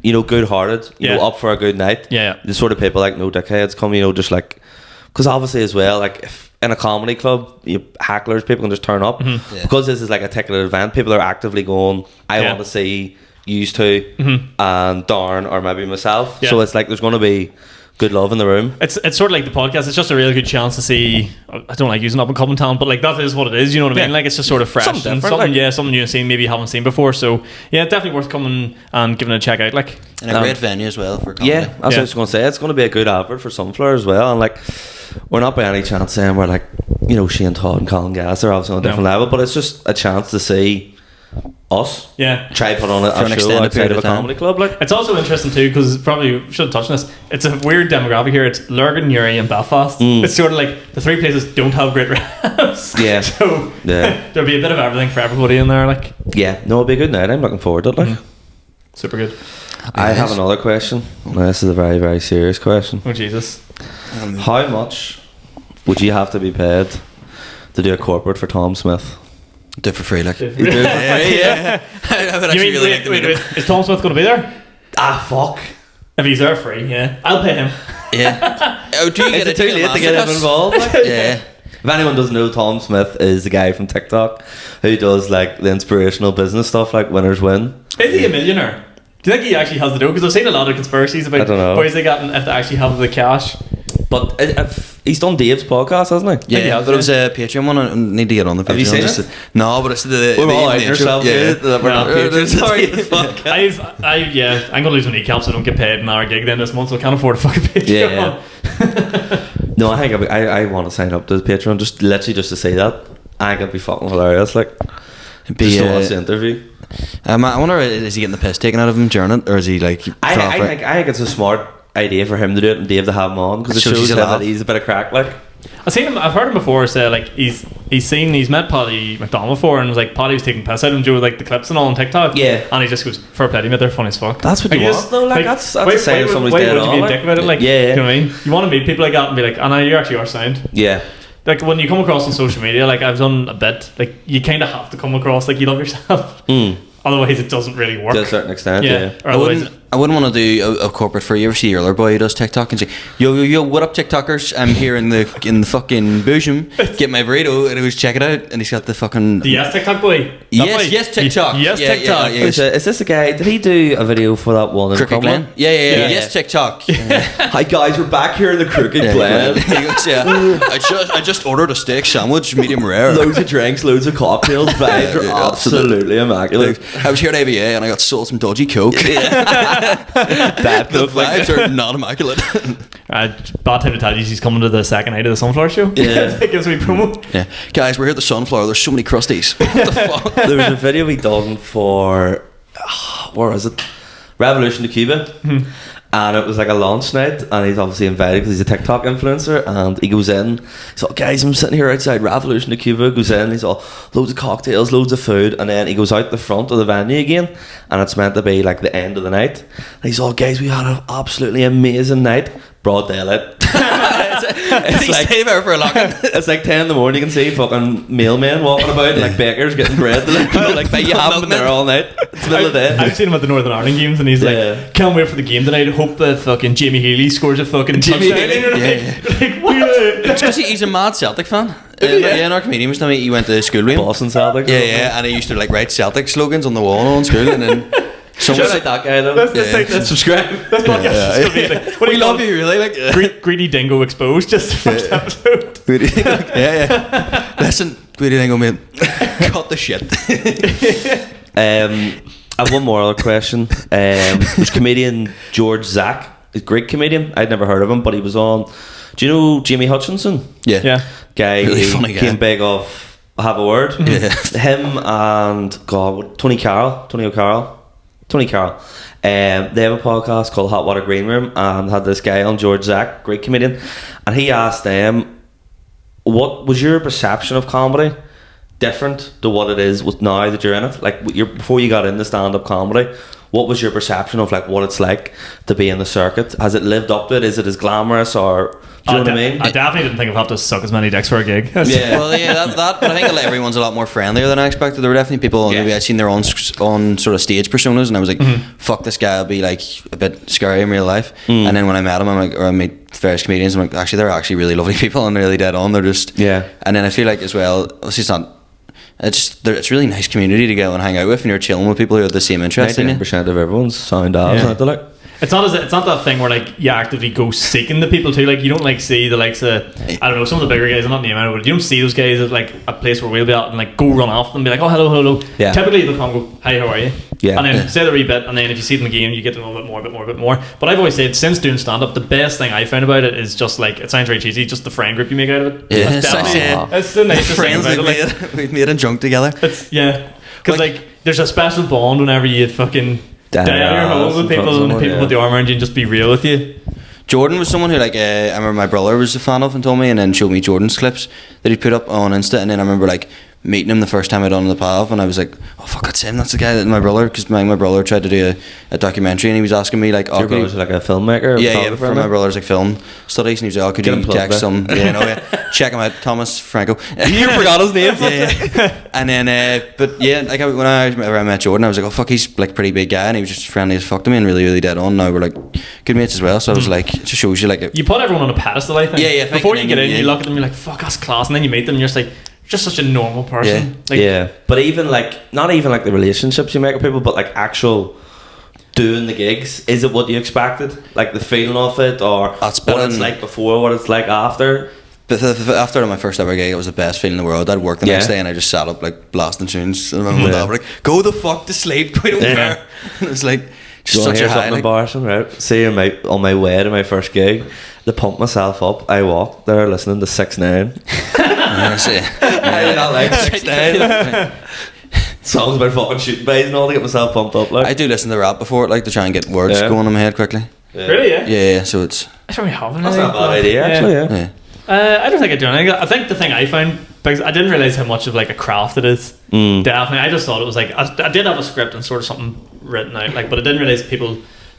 good-hearted, up for a good night. Yeah. The sort of people like no dickheads come, just like, because obviously as well, like if in a comedy club, hecklers, people can just turn up. Mm-hmm. Yeah. Because this is like a ticketed event, people are actively going, I want to see used to and Darn or maybe myself. Yeah. So it's like there's going to be good love in the room. It's sort of like the podcast. It's just a really good chance to see. I don't like using up and coming talent, but like that is what it is. You know what I mean? Like it's just sort of fresh Something and different, something you've seen maybe you haven't seen before. So yeah, definitely worth coming and giving it a check out. Like And a great venue as well for comedy. Yeah, that's what I was going to say. It's going to be a good advert for Sunflower as well. And like, we're not by any chance saying we're like, Shane Todd and Colin Gass are obviously on a different level, but it's just a chance to see us try put on For an a show extended outside period of a of time. comedy club. Like, it's also interesting too because probably we should have touched on this. It's a weird demographic here. It's Lurgan, Uri, and Belfast. It's sort of like the 3 places don't have great reps. Yeah. So Yeah. there'll be a bit of everything for everybody in there. Like yeah, no, it'll be a good night. I'm looking forward to it. Like, super good. I have another question. Now, this is a very, very serious question. Oh Jesus. How much would you have to be paid to do a corporate for Tom Smith? Do it for free, like. You do it for Yeah. I would You actually mean, really like to meet him. is Tom Smith going to be there? fuck. If he's there free, yeah, I'll pay him. Yeah. Oh, do you Is get it too late to get him masterclass? involved? Like? Yeah. If anyone doesn't know, Tom Smith is the guy from TikTok who does like the inspirational business stuff, like winners win. Is he a millionaire? Do you think he actually has the dough? Because I've seen a lot of conspiracies about I don't know. boys they got if they actually have the cash. But he's done Dave's podcast, hasn't he? Yeah, but it was a Patreon one. I need to get on the Patreon. Have you seen just it? to- No, but it's the We're all out intro. ourselves, dude, that we're not patrons. Sorry, fuck. I'm gonna lose my kneecaps. So I don't get paid an hour gig then this month, so I can't afford a fucking Patreon. Yeah. No, I think I want to sign up to the Patreon just to say that. I think it'd be fucking hilarious. Like, just to watch the interview. I wonder, is he getting the piss taken out of him during it, or is he like? I think it's a smart idea for him to do it and Dave to have him on because it shows him that he's a bit of crack. Like, I've heard him before say like he's met Paddy McDonald before and was like Paddy was taking piss out of him due with like the clips and all on TikTok. Yeah. And he just goes, fair play, mate, they're funny as fuck. That's what you want, though. Like, that's a sign of somebody's dead on. Why would you be a dick about it? Like, yeah. You know what I mean? You want to meet people like that and be like, I know you actually are sound. Yeah. Like when you come across on social media, like I've done a bit, like you kind of have to come across like you love yourself. Otherwise, it doesn't really work To a certain extent, yeah. Or otherwise, I wouldn't want to do a corporate for you. Ever see your other boy who does TikTok and say, yo, what up, TikTokers? I'm here in the fucking Boojum. Get my burrito, and he was check it out, and he's got the fucking the yes TikTok boy. yes TikTok. Yes Yeah, TikTok. yeah, yeah. Is this the guy? Did he do a video for that one in Crooked Glen? Crumlin? Yeah. Yeah. Yes TikTok. Hi guys, we're back here in the Crooked Yeah, Glen. he goes, yeah. I just ordered a steak sandwich, medium rare. Loads of drinks, loads of cocktails. Vibes are Yeah, absolutely immaculate. I was here at ABA and I got sold some dodgy coke. That The looked like vibes are not immaculate. Bad time to tell you he's coming to the second night of the Sunflower Show. Yeah. It gives me promo. Yeah, guys, we're here at the Sunflower. There's so many crusties. What the fuck? there was a video he done for where is it? Revolution to Cuba. And it was like a launch night, and he's obviously invited because he's a TikTok influencer. And he goes in, he's like, guys, I'm sitting here outside Revolution to Cuba. Goes in, he's all loads of cocktails, loads of food, and then he goes out the front of the venue again, and it's meant to be like the end of the night. And he's all, guys, we had an absolutely amazing night. Broad daylight. It's like, stay there for a lock-in. It's like 10 in the morning. You can see fucking mailmen walking about, and like bakers getting bread delivered. Like, but you haven't been there all night. It's the middle of the day. I've seen him at the Northern Ireland games, and he's like, can't wait for the game tonight. Hope that fucking Jamie Healy scores a fucking touchdown. It's because he's a mad Celtic fan. In our comedian was telling me he went to school with him. Boston Celtic. Yeah, and he used to like write Celtic slogans on the wall in school, and then. Shout out that guy though. Let's subscribe. This podcast is gonna be like, what do we you love you really like Greedy Dingo Exposed, just the first episode. Greedy Dingo. Yeah. Listen, Greedy Dingo, mate. Cut the shit. I have one more other question. There's comedian George Zach. He's a great comedian. I'd never heard of him, but he was on. Do you know Jamie Hutchinson? Yeah. Guy really who funny guy. came big off Have a Word. Yeah. Him and Tony O'Carroll. They have a podcast called Hot Water Green Room, and had this guy on, George Zach, great comedian, and he asked them, what was your perception of comedy different to what it is with now that you're in it? Like before you got into stand-up comedy, what was your perception of like what it's like to be in the circuit? Has it lived up to it? Is it as glamorous, or do you know what I mean? I definitely didn't think I'd have to suck as many dicks for a gig. Yeah. Well, yeah, that. But I think everyone's a lot more friendlier than I expected. There were definitely people. Maybe I'd seen their own sort of stage personas, and I was like, "Fuck, this guy will be like a bit scary in real life." And then when I met him, I'm like, or I meet various comedians, I'm like, actually, they're actually really lovely people and really dead on. They're just And then I feel like as well, obviously it's not. It's a really nice community to go and hang out with, and you're chilling with people who have the same interests in you. 99% of everyone's sound out, aren't they? Like, it's not that thing where like you actively go seeking the people too. Like you don't like see the likes of, I don't know, some of the bigger guys, I'm not naming it, but you don't see those guys at like a place where we'll be at and like go run off them and be like, oh hello. Yeah. Typically they'll come and go, hi, how are you? Yeah. And then say the wee bit, and then if you see them again you get to know a bit more. But I've always said, since doing stand up, the best thing I found about it is just like, it sounds very cheesy, just the friend group you make out of it. Yeah, That's the nicest thing friends about it. we've made and drunk together. It's because like there's a special bond whenever you fucking down your home with people, and people put the arm around you and just be real with you. Jordan was someone who like I remember my brother was a fan of and told me, and then showed me Jordan's clips that he put up on Insta, and then I remember like meeting him the first time I done the PAV, and I was like, oh fuck, that's him, that's the guy that my brother, because my brother tried to do a documentary, and he was asking me like, your brother's like a filmmaker? Yeah, before my brother's like film studies, and he was like, oh, could you text some check him out, Thomas Franco. You forgot his name. Yeah. And then but yeah, like when I met Jordan, I was like, oh fuck, he's like a pretty big guy, and he was just friendly as fuck to me and really, really dead on. Now we're like good mates as well, so I was like, it just shows you like you put everyone on a pedestal, I think. Yeah. Before you get in, you look at them, you're like, fuck, that's class, and then you meet them, and you're just like, just such a normal person. But even like, not even like the relationships you make with people, but like actual doing the gigs, is it what you expected? Like the feeling of it, or what it's like before, what it's like after? But after my first ever gig, it was the best feeling in the world. I'd work the next day and I just sat up like blasting tunes, and my dad was like, go the fuck to sleep, we don't care. And it was like just such a high, like, embarrassing, right? See, on my way to my first gig, to pump myself up, I walked there listening to 6ix9ine. I not like 6ix9ine. Songs about fucking shooting bays and all to get myself pumped up. Like, I do listen to rap before, like to try and get words going in my head quickly. Really? Yeah. So it's. I don't really have it. That's not a bad idea, actually. Yeah. I don't think I do anything. I think the thing I found, because I didn't realise how much of like a craft it is. Definitely, I just thought it was like I did have a script and sort of something written out, like, but I didn't realise people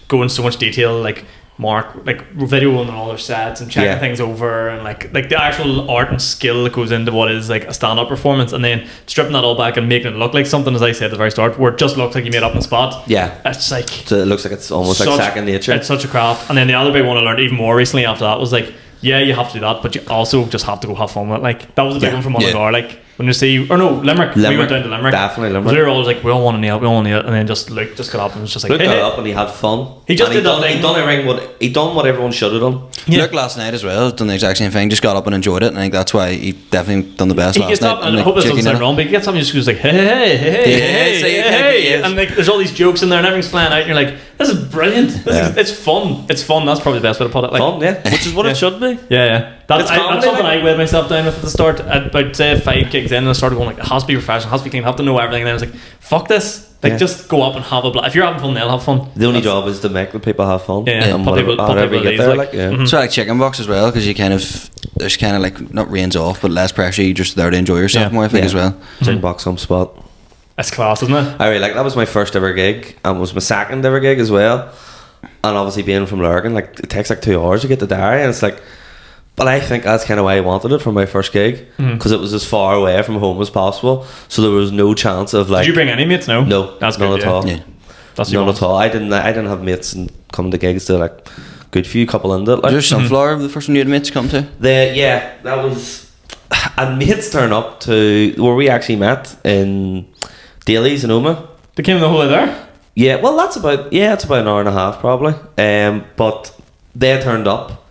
go in so much detail, like mark, like videoing all their sets and checking things over, and like the actual art and skill that goes into what is like a stand-up performance, and then stripping that all back and making it look like something, as I said at the very start, where it just looks like you made up on the spot. It's like, so it looks like it's almost like second nature. It's such a craft. And then the other big one I learned even more recently after that was like, yeah, you have to do that, but you also just have to go have fun with it. Like, that was a big one from Mullingar. Like, when you see, or no, Limerick. We went down to Limerick. Definitely Limerick. We were always like, we all want to nail it, and then just Luke just got up and was just like, Luke hey, got hey. up and he had fun. He just did that thing. He done what everyone should have done. Yeah. Luke last night as well done the exact same thing. Just got up and enjoyed it, and I think that's why he definitely done the best He last gets night. up, and I hope this doesn't sound wrong, but he gets up and just goes like, hey, and like there's all these jokes in there, and everything's flying out, and you're like, this is brilliant. It's fun. It's fun. That's probably the best way to put it. Like, Fun, yeah. Which is what it should be. Yeah. That's comedy, something like. I weighed myself down with at the start. I'd say 5 gigs in, and I started going like, it has to be professional, it has to be clean, I have to know everything. And then I was like, fuck this. Like, just go up and have a blast. If you're having fun, they'll have fun. The only job is to make the people have fun. Yeah, And put whatever, people however you at get ease, there, like. yeah. So I like chicken box as well, because you there's kind of like not reins off, but less pressure. You're just there to enjoy yourself more, I think, as well. Chicken box home spot. That's class, isn't it? I really like that. Was my first ever gig, and was my second ever gig as well. And obviously being from Lurgan, like it takes like 2 hours to get to Derry, and it's like. But I think that's kind of why I wanted it for my first gig, because it was as far away from home as possible. So there was no chance of like. Did you bring any mates? No. That's none good, at all. Yeah. That's None at all. I didn't have mates and come to gigs. To like good few couple into it. Like. Was there Sunflower the first one you had mates come to? That was. And mates turn up to where we actually met in Daly's in Oma. They came the whole way there? Yeah, well, it's about an hour and a half probably. But they turned up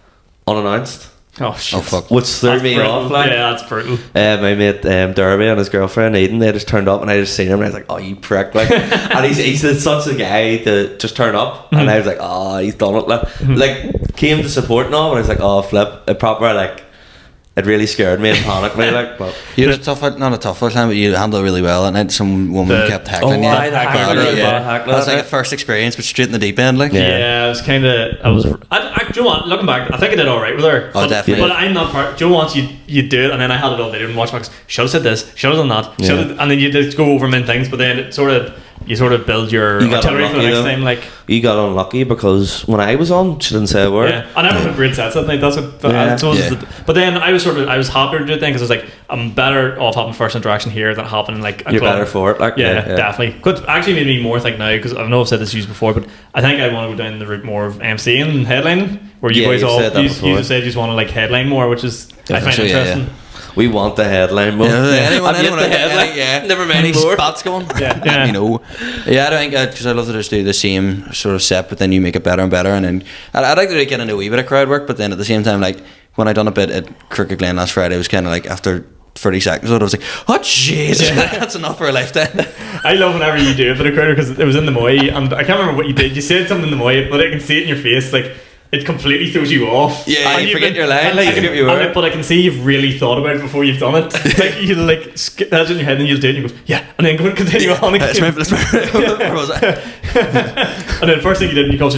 unannounced. Oh shit. Oh fuck. Which threw That's me brutal. off. Like, Yeah, that's brutal. my mate Derby and his girlfriend Eden, they just turned up, and I just seen him, and I was like, "Oh, you prick!" Like, and he's such a guy to just turn up, and I was like, "Oh, he's done it!" Like, came to support now, and I was like, "Oh, flip!" A proper like, it really scared me and panicked me. Like, but You had not a tough time, but you handled it really well. And then some woman kept heckling you. the heckler, That was like a first experience, but straight in the deep end, like. Yeah, it was kind of. Do you know what? Looking back, I think I did all right with her. Oh, definitely. But I'm not part. Do you know once you do it, and then I had it all video and watch back. Should have said this. Should have done that. And then you just go over main things. But then it you sort of build your artillery for the next time. Like, you got unlucky because when I was on, she didn't say a word. yeah, and I never had great sets that night. That's what. But then I was happier to do it then, because I was like, I'm better off having first interaction here than happening like. You're better for it. Like, yeah, definitely. Could actually made me more think now, because I know I've said this to you before, but I think I want to go down the route more of MCing and headlining, where you boys all you just said you just want to like headline more, which is I find interesting. We want the headline more. Anyone the headline. Yeah. Never mind Any more. spots going. Yeah. You know. Yeah, I think because I love to just do the same sort of set, but then you make it better and better, and then I'd like to get into a wee bit of crowd work, but then at the same time, like when I done a bit at Crooked Glen last Friday, it was kind of like after 30 seconds, I was like, oh jeez, that's enough for a lifetime. I love whenever you do a bit of crowd, because it was in the Moy, and I can't remember what you did. You said something in the Moy, but I can see it in your face, like. It completely throws you off. Yeah, and you forget your line. Like, you forget your word. But I can see you've really thought about it before you've done it. Like you that's in your head, and you do it, and you go, yeah, and then go and continue on again. Where was I? And then first thing you did, and you go,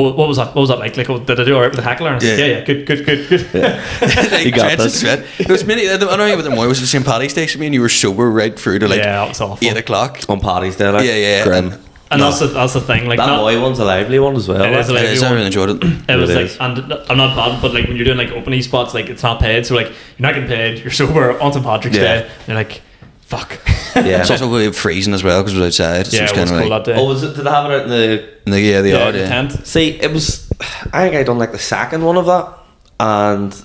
what was that? What was that like? Like, did I do alright with the heckler? And yeah, good. Like, you got this. It was many. I don't know what the Moy was the St. Paddy's Day. I mean, you were sober right through to like that was awful. 8 o'clock on Paddy's Day. Like, yeah. Grim. And that's the thing. Like that Moy one's a lively one as well. It is a lively I one. really enjoyed it. It was It like, is. and I'm not bad, but like when you're doing like opening spots, like it's not paid, so like you're not getting paid. You're sober on St. Patrick's Day. You're like, fuck. Yeah. It's also really freezing as well because it was outside. So Yeah, it's it was kind of cool like, that day. Oh, was it? Did they have it out in the? they are. the tent. See, it was. I think I done like the second one of that, and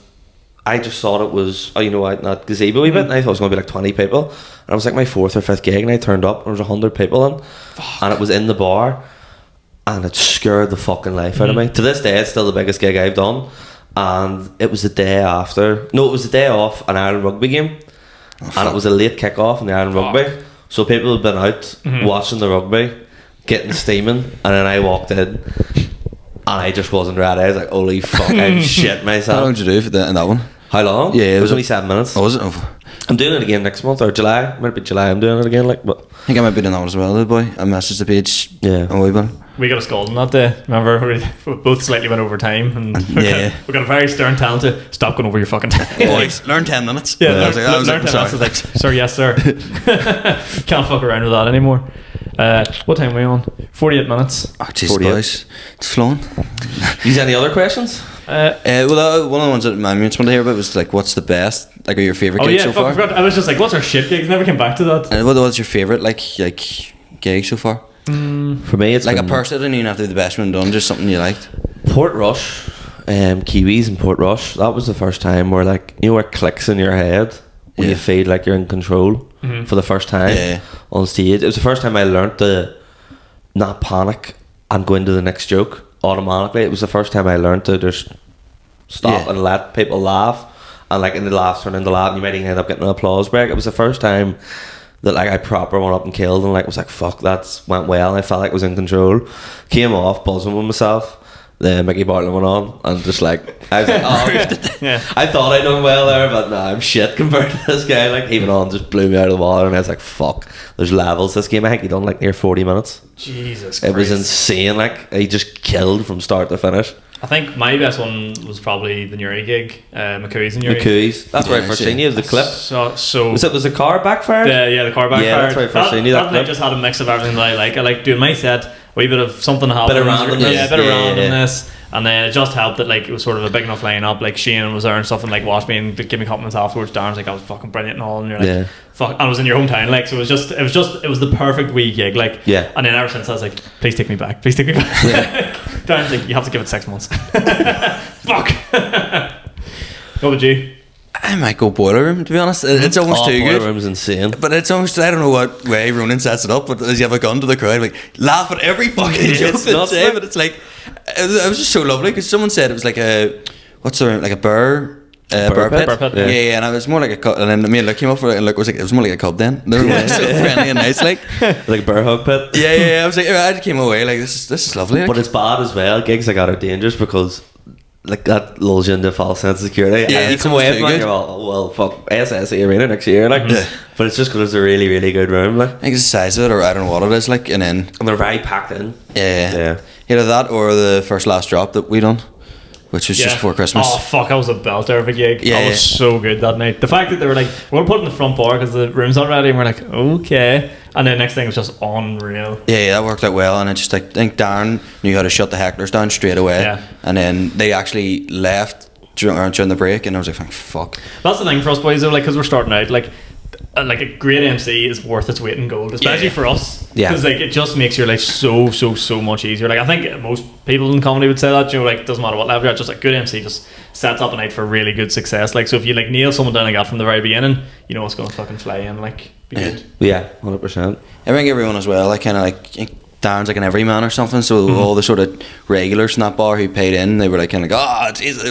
I just thought it was, not gazebo bit, and I thought it was going to be like 20 people, and it was like my 4th or 5th gig, and I turned up, and there was 100 people in, and it was in the bar, and it scared the fucking life out of me. To this day, it's still the biggest gig I've done, and it was the day after. No, it was the day off an Ireland rugby game, and it was a late kick-off in the Ireland rugby, so people had been out watching the rugby, getting steaming, and then I walked in, and I just wasn't ready. I was like, holy fuck, I'm shit myself. How long did you do for in that one? How long? Yeah, it was only 7 minutes. Oh, was it? Oh. I'm doing it again next month, or July. Might be July. I'm doing it again, like. But I think I might be doing that one as well, though, boy. I messaged the page. Yeah. A wee bit. We got a scolding that day. Remember, we both slightly went over time, and we got a very stern talent to stop going over your fucking time. Boys, learn 10 minutes. Yeah, I was like, I was learn 10 minutes. I was like, sir, yes, sir. Can't fuck around with that anymore. What time are we on? 48 minutes. oh, Jesus, boys. It's flowing. These any other questions? Well, one of the ones that my mates wanted to hear about was like, what's the best, like, are your favourite gigs so far? I forgot. I was just like, what's our shit gigs? Never came back to that. And what's your favourite, like gig so far? For me, it's Like a been person, it didn't even have to be the best one done, just something you liked. Portrush, Kiwis in Portrush. That was the first time where, like, where it clicks in your head. where you feel like you're in control for the first time on stage. It was the first time I learned to not panic and go into the next joke automatically. It was the first time I learned to just stop and let people laugh, and like in the laughs turn into laugh, and you might even end up getting an applause break. It was the first time that like I proper went up and killed, and like was like fuck, that's went well, and I felt like I was in control. Came off buzzing with myself. The Mickey Bartlett went on, and just like I was like, oh, I thought I'd done well there, but nah, I'm shit compared to this guy. Like he went on, just blew me out of the water, and I was like, fuck, there's levels this game. I think he done like near 40 minutes. Jesus It Christ. was insane. Like he just killed from start to finish. I think my best one was probably the Newry gig, McCooey's and Newry. McCooey's. That's where I first seen you. The clip. So Was the car backfired? the car backfired. Yeah, that's where I first seen you. That night just had a mix of everything that I like. I like doing my set, a wee bit of something happens. Bit of randomness. Yeah, a bit of randomness. And then it just helped that like it was sort of a big enough lineup. Like Shane was there and stuff, and like watched me and give me compliments afterwards. Darren's like, I was fucking brilliant and all, and you're like, fuck. And I was in your hometown, like, so it was the perfect wee gig, like. Yeah. And then ever since I was like, please take me back. Yeah. Darren's like, you have to give it 6 months. Fuck. What would you? I might go Boiler Room, to be honest. It's almost too good. Boiler Room's insane. But it's almost, I don't know what way Ronan sets it up, but as you have a gun to the crowd, like, laugh at every fucking joke they say, but it's like, it was just so lovely, because someone said it was like a, what's the name, like a burr pit. Yeah, and it was more like a cub, and then me and Luke came up for it, and Luke was like, it was more like a cub then. They were so friendly and nice, like. Like a burr hug pit. Yeah, I was like, I came away like, this is lovely. Like. But it's bad as well. Gigs like that are dangerous because like that lulls you into a false sense of security. Yeah, you come away from it, you're all, well, fuck, SSE Arena next year, like. But it's just because it's a really, really good room, like. I think it's the size of it, or I don't know what it is, like, and they're very packed in. Yeah. Either that or the first last drop that we done, which was just before Christmas. Oh fuck, I was a belter of a gig. That was so good that night. The fact that they were like, we're gonna put it in the front bar because the room's not ready, and we're like, okay. And then next thing was just unreal. Yeah, that worked out well, and I just like, I think Darren knew how to shut the hecklers down straight away. Yeah. And then they actually left during the break, and I was like, thank fuck. That's the thing for us boys though, like, because we're starting out, like a great MC is worth its weight in gold, especially for us. Yeah. Because like it just makes your life so much easier. Like I think most people in comedy would say that, you know, like doesn't matter what level you're at, just like good MC just sets up a night for really good success. Like so if you like nail someone down like that from the very beginning, you know it's gonna fucking fly in, like be good. Yeah, 100%. I think everyone as well, like kinda like Darren's like an everyman or something, so all the sort of regulars in that bar who paid in, they were like kind of like, oh Jesus,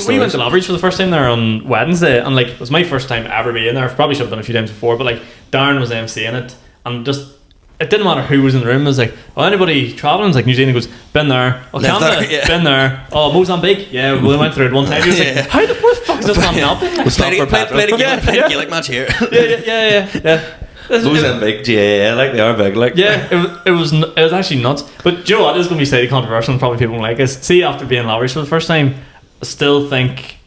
we went to Lavery's for the first time there on Wednesday, and like it was my first time ever being there. I probably should have done a few times before, but like Darren was MCing it, and just it didn't matter who was in the room. It was like, oh, anybody travelling? It's like New Zealand goes, been there. Oh, Canada, been there. Oh, Mozambique, yeah, we went through it one time. He was like, how the fuck is this man not been? We'll stop for play a Gaelic match here. Yeah. Mozambique, GAA, like they are big, like. Yeah, it was actually nuts. But Joe, what is going to be slightly controversial and probably people won't like is, see, after being Lavery's for the first time, I still think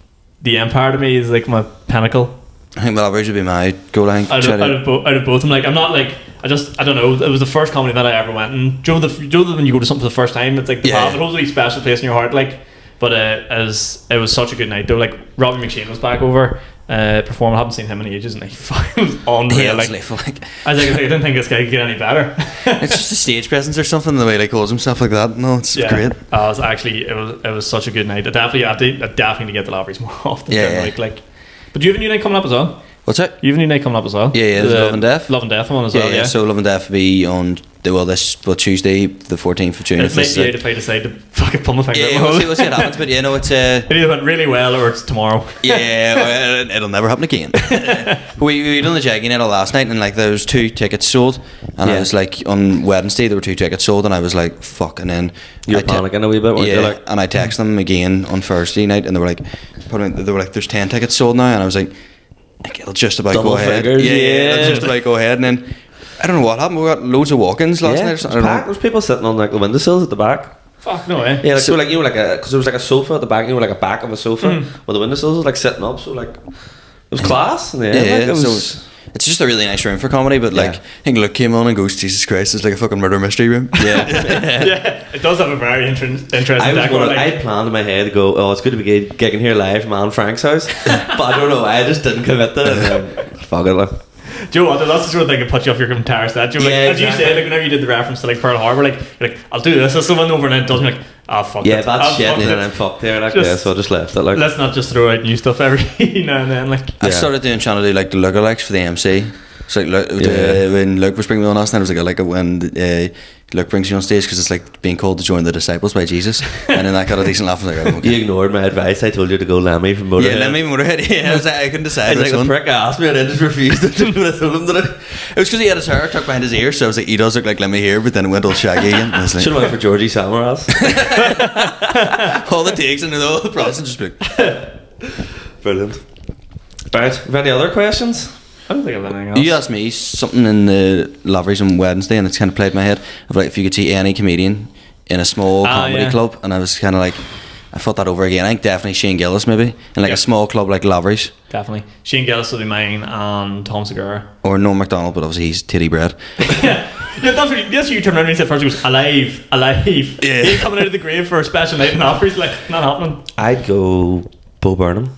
the Empire to me is like my pinnacle. I think Lavery's would be my goal. I think out of both. I'm like, I'm not like, I don't know. It was the first comedy that I ever went, and Joe, when you go to something for the first time, it's like it holds a really special place in your heart. Like, but it was such a good night though. Like Robbie McShane was back over. Perform. I haven't seen him in ages, and he was unreal. Yeah, like, I didn't think this guy could get any better. It's just a stage presence or something, the way he calls himself like that. No, it's great. It was such a good night. I definitely need to get the Lavery's more often. Like, but do you have a new night coming up as well? What's that? You have a new night coming up as well? Yeah, there's Love and Death. Love and Death one as well. Yeah. So Love and Death will be on Tuesday, the 14th of June. It's late if I decide to fucking pull my finger. Yeah, we'll see what happens. But yeah, no, it's it either went really well or it's tomorrow. Yeah, it'll never happen again. we done the Jaggy night last night, and like there was 2 tickets sold, and I was like, on Wednesday there were 2 tickets sold, and I was like, fuck. And then you're panicking a wee bit, weren't you? Like, and I texted them again on Thursday night, and they were like, there's 10 tickets sold now, and I was like it'll just about double go ahead. Figures, it'll just about go ahead, and then I don't know what happened. We got loads of walk-ins last night. There was people sitting on like the windowsills at the back. Fuck no way. Yeah, like, so like, you know, like because there was like a sofa at the back, you know, like a back of a sofa with the windowsills was like sitting up, so like it was class. And it's just a really nice room for comedy, but like I think Luke came on and goes, Jesus Christ, it's like a fucking murder mystery room. Yeah, it does have a very interesting decor. I planned in my head to go, oh, it's good to be gigging here live from Alan Frank's house, but I don't know, I just didn't commit to it. Fuck it, like. Do you know what? That's the sort of thing that puts you off your entire set. You know, like, as you say, like whenever you did the reference to like Pearl Harbor, like you're like, I'll do this. As someone over and it doesn't like, fuck it. Yeah, that's shit, and it. then I'm fucked there. Like, Just- so I just left it. Like, Let's not just throw out new stuff every now and then. Like, I started trying to do like the lookalikes for the MC. So like when Luke was bringing me on last night, I was like, I like it when Luke brings you on stage because it's like being called to join the disciples by Jesus, and then I got a decent laugh. I was like, oh, okay. you ignored my advice. I told you to go Lemmy from Motorhead. Yeah, let me Motorhead. Yeah, I was like, I couldn't decide. It's like which the one. prick asked me and I just refused to do what I told him to do. It was because he had his hair tucked behind his ear, so I was like, he does look like Lemmy here, but then it went all shaggy again. I was like, Should have went for Georgie Samaras. all the takes and all the Protestants just like. Brilliant. Right, have any other questions? I don't think I've anything else. You asked me something in the Laveries on Wednesday, and it's kind of played in my head of like if you could see any comedian in a small comedy club, and I was kind of like, I thought that over again. I think definitely Shane Gillis maybe in like a small club like Laveries. Definitely. Shane Gillis will be mine and Tom Segura. Or Noel MacDonald, but obviously he's titty bread. Yeah, that's what you turned around and he said first. He was alive. Yeah. He coming out of the grave for a special night in Laveries, like not happening. I'd go Bo Burnham.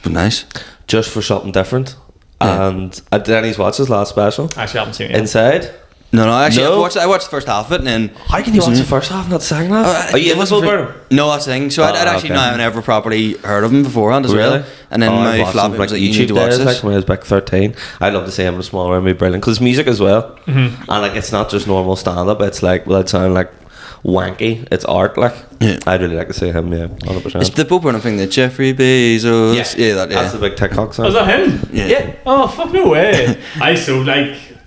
But nice. Just for something different. Yeah. And Denny's watched his last special. Actually, I haven't seen it yet. Inside. No, actually, No. I watched the first half of it, and then How can you watch the first half, not the second half? Are you in with Bo Burnham? No, that's the thing. So I'd actually never properly heard of him beforehand as well. And then my flop was like, you need to watch days, this. like when I was back 13. I'd love to see him in a small room, it'd be brilliant. Because music as well. And like it's not just normal stand up, it's like, well, it sound like wanky, it's art, like. Yeah. I'd really like to see him, yeah, 100%. It's the Bo Burnham thing, the Jeffrey Bezos. Yeah, That's the big TikTok song. Was that him? Yeah. Oh fuck, no way.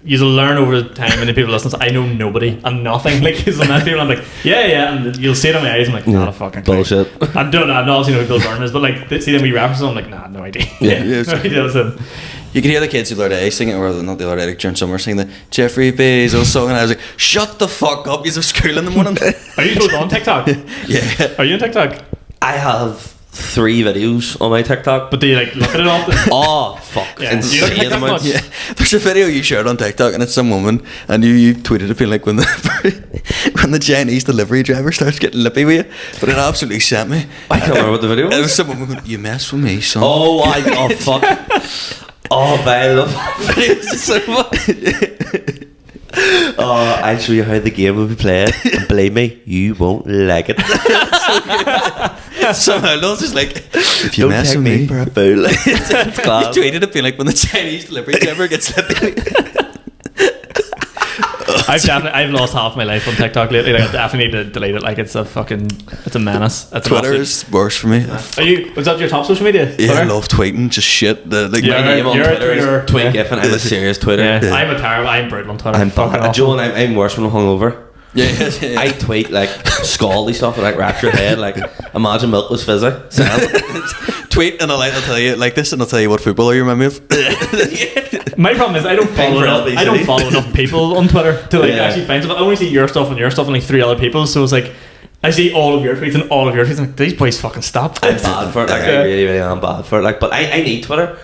You'll learn over time, and the people listen. I know nobody and nothing. Like, because I met people, I'm like, yeah, and you'll see it in my eyes. I'm like, not a fucking clue. Bullshit. I don't know. I've not obviously know who Bill Burnham is, but like, see them we reference them. I'm like, nah, no idea. Yeah. No idea. Listen. You could hear the kids the other day singing, or not the other day, like during summer, singing the Jeffrey Bezos song, and I was like, shut the fuck up, you're school in the morning. Are you both on TikTok? Yeah. Are you on TikTok? I have 3 videos on my TikTok. But do you like look at it often? Oh, fuck. Yeah. Insane You don't TikTok amounts. much? Yeah, there's a video you shared on TikTok, and it's some woman, and you tweeted it being like when the Chinese delivery driver starts getting lippy with you, but it absolutely sent me. I can't remember what the video It was was. some woman going, you mess with me, son. Oh, fuck. Oh, but I love videos so much. Oh, I'll show you how the game will be played, and believe me, you won't like it. Somehow Law's just like, if you Don't mess take with me me, for a fool. It's you class. tweeted it being like when the Chinese delivery driver gets lippy. I've lost half my life on TikTok lately. Like, I definitely need to delete it. Like, it's a menace. It's Twitter is. is worse for me. Was that your top social media? Yeah, I Twitter? love tweeting, just shit. Like, Yeah, My name on You're a Twitter Twitter- is Tweet yeah. Giffen. I'm a serious Twitter. Yeah. I'm brutal on Twitter. I'm Fucking fucking awful. Joe, and I'm worse when I'm hungover. yeah. I tweet like scaldy stuff and like wraps your head like imagine milk was fizzy. Tweet and I'll tell you like this, and I'll tell you what footballer you remind me of. My problem is I don't follow for enough. LBC. I don't follow enough people on Twitter to like Yeah. actually find stuff. I only see your stuff and like 3 other people. So it's like I see all of your tweets and all of your tweets. I'm like, these boys fucking stop. I'm bad for it. Like I really am bad for it. Like, but I need Twitter.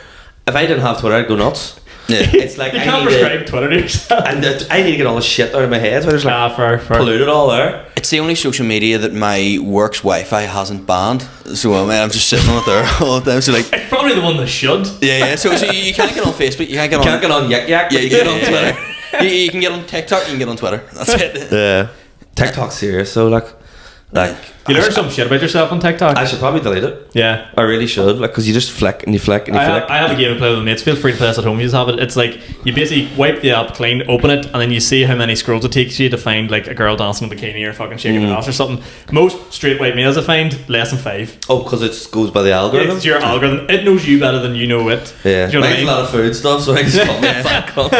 If I didn't have Twitter, I'd go nuts. Yeah. It's like You I can't need prescribe Twitter to yourself. and I need to get all the shit out of my head. So I just like Fair. pollute it all there. It's the only social media that my work's Wi-Fi hasn't banned, so I'm just sitting on it there all the time. So like, It's probably the one that should. yeah. So you can't get on Facebook, you can't get on. Can't get on Yak Yak. Yeah, but you you can get on Twitter. You can get on TikTok, you can get on Twitter. That's it. Yeah. TikTok's serious. So like You learn some shit about yourself on TikTok. I should probably delete it. Yeah. I really should. Like, because you just flick and you flick and you flick. I have a game to play with my mates. Feel free to play this at home. You just have it. It's like you basically wipe the app clean, open it, and then you see how many scrolls it takes you to find like a girl dancing in a bikini or fucking shaking her ass or something. Most straight white males I find less than 5. Oh, because it goes by the algorithm. It's your algorithm. It knows you better than you know it. Yeah, Do you know what I mine's mean? a lot of food stuff, so I just call me a fat cunt.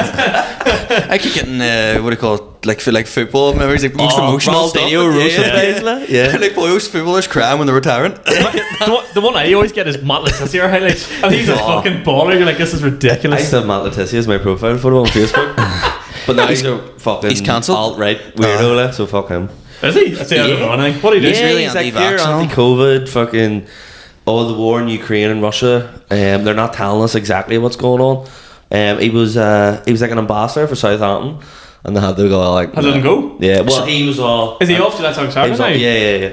I keep getting what do you call it? Like football memories, like most emotional stuff. Ronaldinho, Rosa Yeah. Baszler. Yeah. Like boys, footballers crying when they're retiring. The one I always get is Matt Letizia highlights, and he's a Oh. fucking baller. You're like, this is I ridiculous. used to have Matt Letizia as my profile photo on Facebook. But now he's a fucking he's cancelled? alt-right weirdo, like, so fuck him. Is he? I say I don't know anything. What do you do? Yeah, really he's like, anti-vax you're and all. anti-COVID, fucking all the war in Ukraine and Russia. They're not telling us exactly what's going on. He was like an ambassador for Southampton, and they had to go like. Has let him go? Yeah, well, he was all. Is he off to Let's Talk He Soccer was now? all, yeah.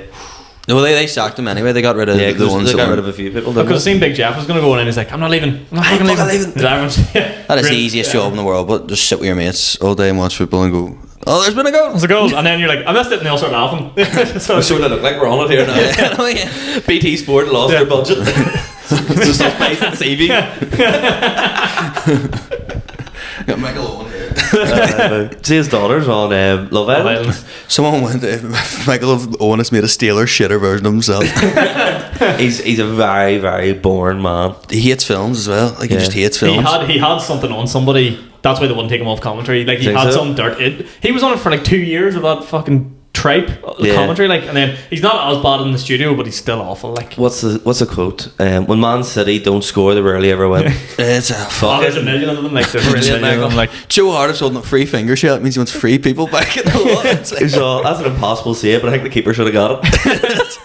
Well, they sacked him anyway. They got rid of Yeah, the ones they that got rid were. of a few people. Because I seen Big Jeff was going to go in and he's like, I'm not leaving. I'm not fucking leaving. That is the easiest job in the world, but just sit with your mates all day and watch football and go, oh, there's been a goal. There's a goal. And then you're like, I missed it, and they all start laughing. So We sort of look like we're on it here now. BT Sport lost their budget. It's just us Spice and CV. Got Michael Owen here. See his daughters on Love Island. Someone went. Michael Owen has made a Steeler shitter version of himself. He's a very, very boring man. He hates films as well. Like he Yeah. just hates films. he had something on somebody. That's why they wouldn't take him off commentary. Like he Think had so? some dirt. He was on it for like 2 years of that fucking tripe Yeah. commentary. Like, and then he's not as bad in the studio, but he's still awful. Like, What's the quote? When Man City don't score, they rarely ever win. It's a oh, fuck. there's a million of them. Like, there's a Brilliant, million of them. Like, Joe Hart is holding up free finger shot. It means he wants free people back in the lot. It's like, So that's an impossible save, but I think the keeper should have got it.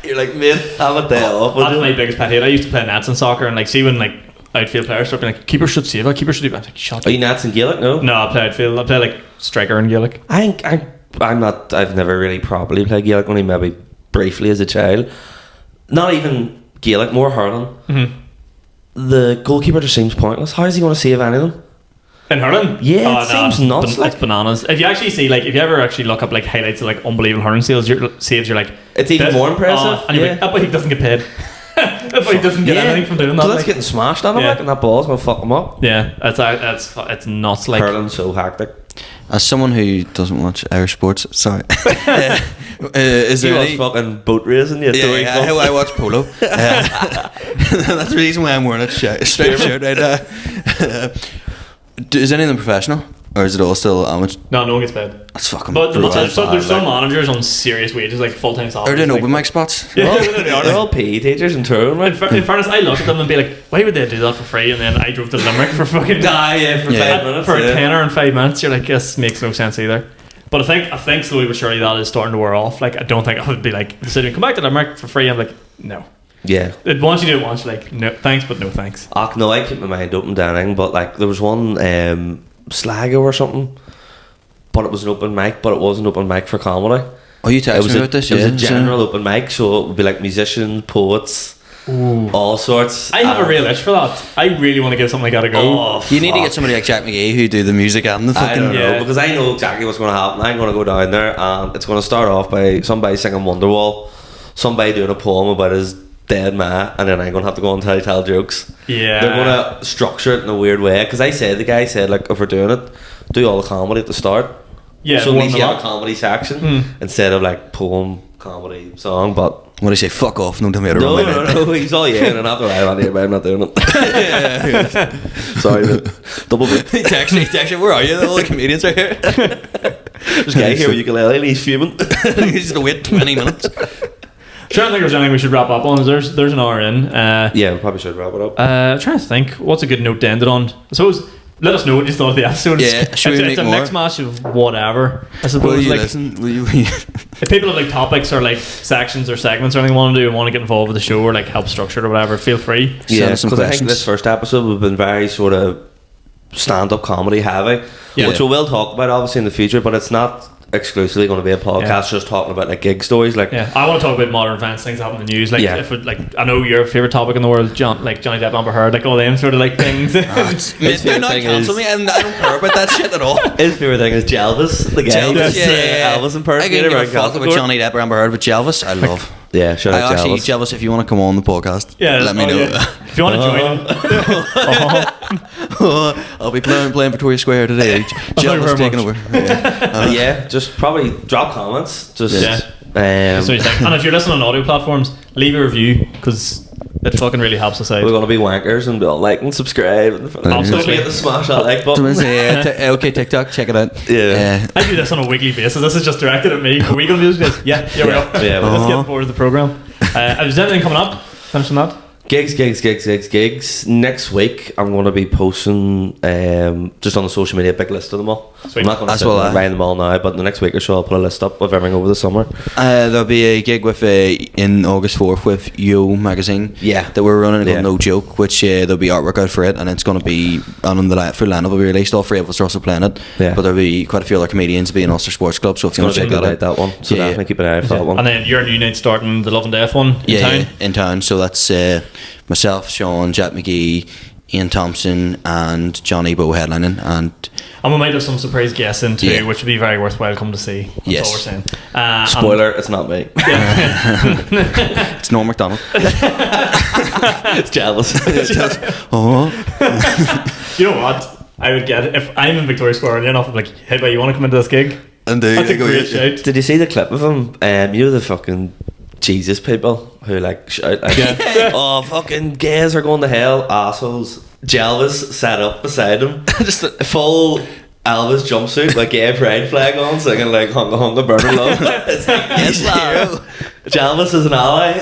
You're like, mate, have a day off. that's my biggest pet hate. I used to play nets in soccer, and like, see when like outfield players start being like, keeper should save it. Keeper should do that. Like, shut Are up. you Nats and Gaelic? No. No, I play outfield. I play like striker and Gaelic. I'm not. I've never really properly played Gaelic. Only maybe briefly as a child. Not even Gaelic, more hurling. Mm-hmm. The goalkeeper just seems pointless. How is he going to save any of them? In hurling? Yeah, it seems nuts, It's like- bananas. If you actually see, like, if you ever actually look up like highlights of like unbelievable hurling saves, you're like, It's even this- more impressive. and you're like, that boy doesn't get paid. That boy doesn't get anything from doing that. So that's like. getting smashed on him, Yeah. like, and that ball's going to fuck him up. Yeah, it's nuts. Like, Hurling's so hectic. as someone who doesn't watch Irish sports, sorry. Is You there was any? fucking boat racing, you Yeah, yeah, I watch polo. That's the reason why I'm wearing a striped shirt right now. Is any of them professional? Or is it all still amateur? no one gets paid. That's fucking But brutal. there's some managers on serious wages, like full-time Are salaries. they in like, open mic spots? Yeah, they are. They're all PE teachers and touring, In, right? in fairness, I look at them and be like, why would they do that for free? And then I drove to Limerick for fucking Yeah, for Yeah. 5 minutes. for a yeah. tenner in 5 minutes. You're like, this makes no sense either. But I think slowly but surely that is starting to wear off. Like, I don't think I would be like, decision come back to Limerick for free. I'm like, no. Yeah. Once you do it once, you're like, no thanks, but no thanks. No, I keep my mind open to anything, but like there was one Sligo or something, but it was an open mic, but it wasn't open mic for comedy. Oh, you It texted was me about this? it was Yeah, a general open mic, so it would be like musicians, poets, all sorts. I have a real itch for that. I really want to give something like that a go. Oh, You need to fuck. get somebody like Jack McGee who do the music and the I fucking. don't know, Yeah. because I know exactly what's going to happen. I'm going to go down there and it's going to start off by somebody singing Wonderwall, somebody doing a poem about his dead ma, and then I'm going to have to go and tell jokes. Yeah. They're going to structure it in a weird way, because the guy said, like, if we're doing it, do all the comedy at the start. Yeah, So at warm least them you have up. a comedy section instead of like poem, comedy, song. But What do you say? Fuck off! No, tell me how to no, run my bed. no, he's all yeah, and after I'm not here, but I'm not doing it. Sorry, but double bit. He texted me, where are you? All the comedians are here. This guy here with ukulele, and he's fuming. He's going to wait 20 minutes. Trying to think there's anything we should wrap up on. There's an hour in. Yeah, we probably should wrap it up. Trying to think, what's a good note to end it on? I suppose, let us know what you thought of the episode. Yeah, should we it's make a more? mix match of whatever. I Will suppose. you Like, listen? Will you? if people have like topics or like sections or segments or anything want to do and want to get involved with the show or like help structure it or whatever, feel free. Yeah, us some because I think questions. this first episode we've been very sort of stand-up comedy heavy, Yeah. which we will talk about obviously in the future, but it's not exclusively going to be a podcast Yeah. just talking about like gig stories. Like, Yeah, I want to talk about modern events, things that happen in the news. Like, Yeah. if it, like I know your favorite topic in the world, like Johnny Depp, Amber Heard, like all them sort of like things. Mate, His do favourite not thing cancel is- me, and I don't care about that shit at all. his favorite thing is Jelvis, the guy. Jelvis, that's, yeah. Elvis I impersonator. can give a around fuck Castle about Court. Johnny Depp or Amber Heard, but Jelvis, I love. Yeah, shout out Actually, Jelvis. Jelvis, if you want to come on the podcast, Yeah, let me know. yeah. If you want to join him, I'll be playing Victoria Square today. very Jelvis taking much. over. Yeah. Yeah, just probably drop comments. Just Yeah. So you think. And if you're listening on audio platforms, leave a review because it fucking really helps us out. we're gonna be wankers and be all like and subscribe. And Absolutely. Don't forget to smash that like button. Okay, TikTok, check it out. Yeah. I do this on a weekly basis. This is just directed at me. Are we going to do this? Yeah, we are. Yeah, Let's Uh-huh. get bored of the program. Is there anything coming up? Finishing that? Gigs. Next week, I'm going to be posting just on the social media, a big list of them all. Sweet. I'm not going to That's sit what and write them all now, but the next week or so I'll put a list up of everything over the summer. There'll be a gig with in August 4th with Yo magazine. Yeah. That we're running called Yeah. No Joke, which there'll be artwork out for it, and it's going to be on the full lineup will be released. All 3 of us are also playing it. Yeah. But there'll be quite a few other comedians be in Ulster Sports Club. So if you want to check that out, that one. So definitely keep an eye out for that one. And then your new night starting the Love and Death one in town. in town. So that's myself, Sean, Jack McGee, Ian Thompson, and Johnny Bow headlining, and we might have some surprise guests in too, Yeah. which would be very worthwhile come to see. That's Yes. all we're saying. Spoiler, it's not me. it's Norm MacDonald. It's jealous. Oh, You know what? I would get it if I'm in Victoria Square and you're not like, hey, but you want to come into this gig? and That's a great shout. Did you see the clip of him? You know the fucking Jesus people who like shout like, oh fucking gays are going to hell, assholes. Jelvis sat up beside him, just a full Elvis jumpsuit, like gay pride flag on, singing like "Hunga Hunga Burning Love." It's like, yes, lad. Jelvis is an ally.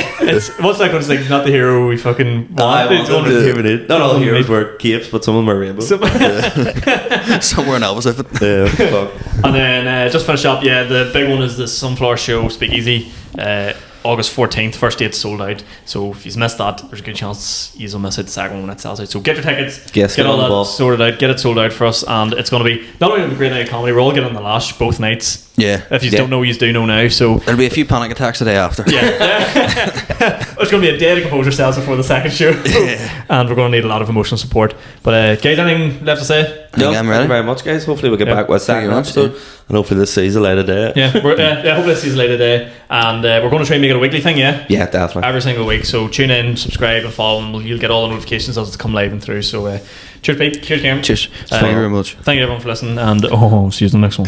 What's that going to say? He's not the hero we fucking want. He's one of the- Not all heroes wear capes, but some of them are rainbow. somewhere in Elvis outfit. Yeah, fuck. And then just finish up. Yeah, the big one is the Sunflower Show Speakeasy. August 14th, first date's sold out. So if you've missed that, there's a good chance you'll miss it the second one when it sells out. So get your tickets, Yes, get get all on the that ball. sorted out, get it sold out for us, and it's going to be not only a great night of comedy, we're all getting on the lash both nights. Yeah, If you Yeah. don't know, you do know now. So there'll be a few panic attacks the day after. yeah, there's going to be a day to compose yourselves before the second show, and we're going to need a lot of emotional support. But guys, anything left to say? think I'm ready. Thank you very much, guys. Hopefully we'll get Yeah. back with a second Thank you episode, and hopefully this sees the light of day. Yeah, hopefully this is later today, and we're going to try and make it a weekly thing. Yeah. Yeah, definitely. Every single week, so tune in, subscribe, and follow, and you'll get all the notifications as it's come live and through. So, cheers, Pete. Cheers, Kieran. Cheers. Thank you very much. Thank you, everyone, for listening, and see you in the next one.